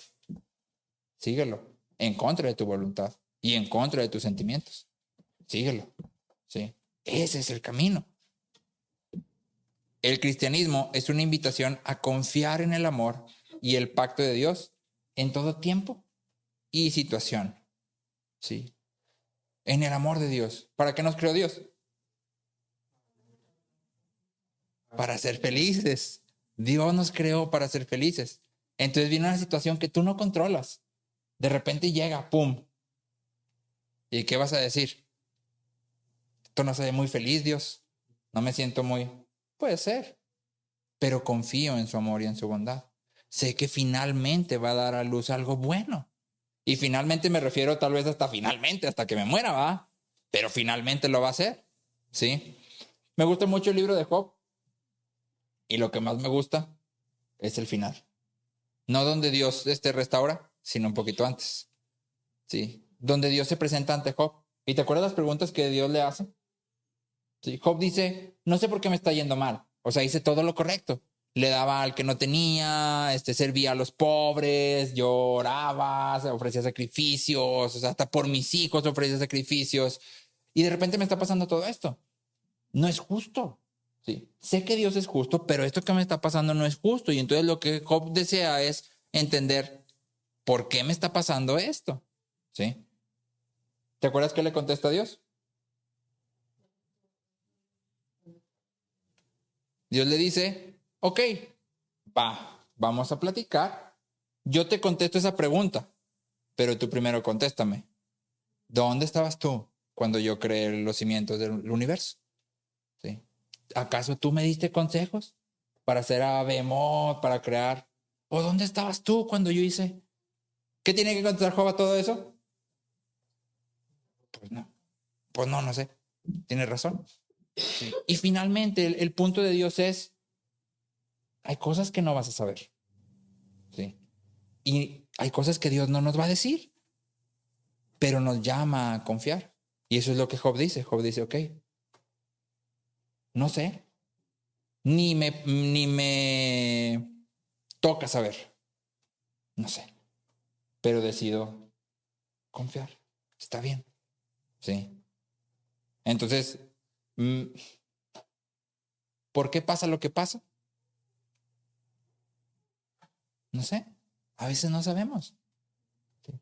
Síguelo, en contra de tu voluntad y en contra de tus sentimientos. Síguelo, ¿sí? Ese es el camino. El cristianismo es una invitación a confiar en el amor y el pacto de Dios en todo tiempo y situación, ¿sí? En el amor de Dios. ¿Para qué nos creó Dios? Para ser felices. Dios nos creó para ser felices. Entonces viene una situación que tú no controlas. De repente llega, ¡pum! ¿Y qué vas a decir? Esto no se ve muy feliz, Dios. No me siento muy... Puede ser, pero confío en su amor y en su bondad. Sé que finalmente va a dar a luz algo bueno. Y finalmente me refiero tal vez hasta finalmente, hasta que me muera, ¿va? Pero finalmente lo va a hacer, ¿sí? Me gusta mucho el libro de Job. Y lo que más me gusta es el final. No donde Dios restaura, sino un poquito antes, ¿sí? Donde Dios se presenta ante Job. ¿Y te acuerdas las preguntas que Dios le hace? Sí, Job dice, no sé por qué me está yendo mal. O sea, hice todo lo correcto. Le daba al que no tenía, servía a los pobres, yo oraba, ofrecía sacrificios, o sea, hasta por mis hijos ofrecía sacrificios. Y de repente me está pasando todo esto. No es justo. Sí, sé que Dios es justo, pero esto que me está pasando no es justo. Y entonces lo que Job desea es entender por qué me está pasando esto. ¿Sí? ¿Te acuerdas qué le contesta a Dios? Dios le dice, ok, vamos a platicar. Yo te contesto esa pregunta, pero tú primero contéstame. ¿Dónde estabas tú cuando yo creé los cimientos del universo? ¿Sí? ¿Acaso tú me diste consejos para hacer a Behemoth, para crear? ¿O dónde estabas tú cuando yo hice? ¿Qué tiene que contestar Job a todo eso? Pues no, no sé. Tienes razón. Sí. Y finalmente el punto de Dios es, hay cosas que no vas a saber. ¿Sí? Y hay cosas que Dios no nos va a decir, pero nos llama a confiar. Y eso es lo que Job dice. Job dice, ok, no sé, ni me toca saber, no sé, pero decido confiar. Está bien, sí. Entonces, ¿por qué pasa lo que pasa? No sé, a veces no sabemos. ¿Sí?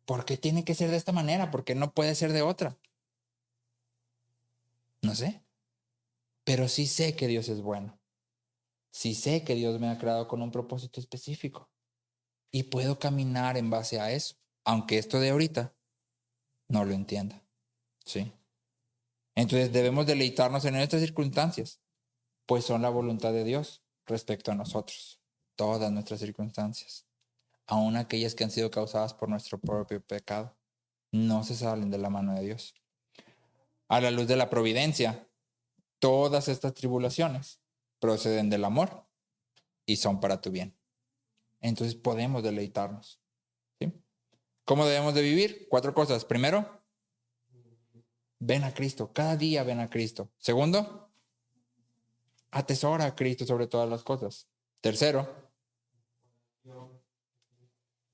¿Por qué tiene que ser de esta manera? ¿Por qué no puede ser de otra? No sé, pero sí sé que Dios es bueno. Sí sé que Dios me ha creado con un propósito específico y puedo caminar en base a eso, aunque esto de ahorita no lo entienda. ¿Sí? Entonces debemos deleitarnos en nuestras circunstancias, pues son la voluntad de Dios respecto a nosotros, todas nuestras circunstancias, aun aquellas que han sido causadas por nuestro propio pecado, no se salen de la mano de Dios. A la luz de la providencia, todas estas tribulaciones proceden del amor y son para tu bien. Entonces podemos deleitarnos. ¿Sí? ¿Cómo debemos de vivir? 4 cosas. Primero, ven a Cristo. Cada día ven a Cristo. Segundo, atesora a Cristo sobre todas las cosas. Tercero,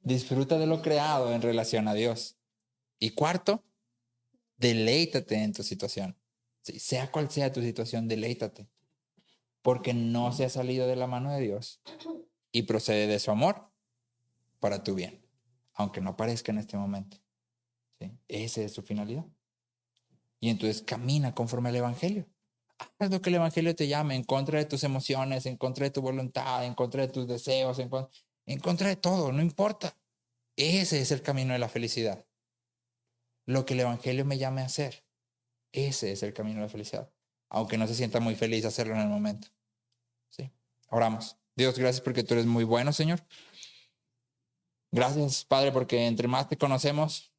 disfruta de lo creado en relación a Dios. Y cuarto, deleítate en tu situación. Sí, sea cual sea tu situación, deleítate. Porque no se ha salido de la mano de Dios y procede de su amor para tu bien, aunque no parezca en este momento. ¿sí? Esa es su finalidad. Y entonces camina conforme al Evangelio. Haz lo que el Evangelio te llame, en contra de tus emociones, en contra de tu voluntad, en contra de tus deseos, en contra de todo, no importa. Ese es el camino de la felicidad. Lo que el Evangelio me llame a hacer, ese es el camino de la felicidad. Aunque no se sienta muy feliz hacerlo en el momento. ¿Sí? Oramos. Dios, gracias porque tú eres muy bueno, Señor. Gracias, Padre, porque entre más te conocemos,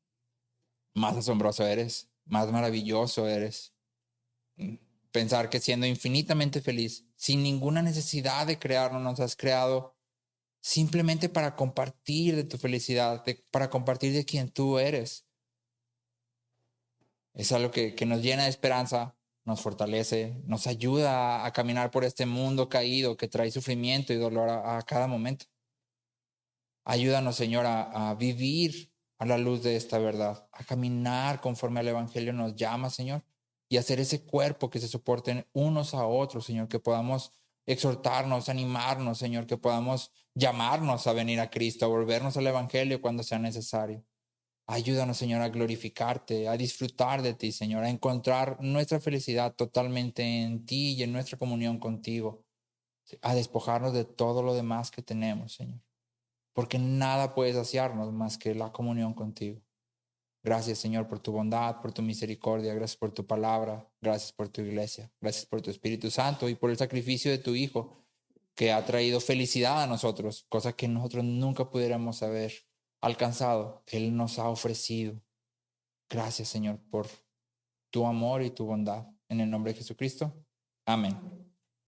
más asombroso eres, más maravilloso eres. Pensar que siendo infinitamente feliz, sin ninguna necesidad de crearnos, nos has creado simplemente para compartir de tu felicidad, para compartir de quien tú eres. Es algo que nos llena de esperanza, nos fortalece, nos ayuda a caminar por este mundo caído que trae sufrimiento y dolor a cada momento. Ayúdanos, Señor, a vivir a la luz de esta verdad, a caminar conforme al Evangelio nos llama, Señor, y hacer ese cuerpo que se soporten unos a otros, Señor, que podamos exhortarnos, animarnos, Señor, que podamos llamarnos a venir a Cristo, a volvernos al Evangelio cuando sea necesario. Ayúdanos, Señor, a glorificarte, a disfrutar de ti, Señor, a encontrar nuestra felicidad totalmente en ti y en nuestra comunión contigo, a despojarnos de todo lo demás que tenemos, Señor, porque nada puede saciarnos más que la comunión contigo. Gracias, Señor, por tu bondad, por tu misericordia, gracias por tu palabra, gracias por tu iglesia, gracias por tu Espíritu Santo y por el sacrificio de tu Hijo, que ha traído felicidad a nosotros, cosa que nosotros nunca pudiéramos haber alcanzado. Él nos ha ofrecido. Gracias, Señor, por tu amor y tu bondad. En el nombre de Jesucristo. Amén.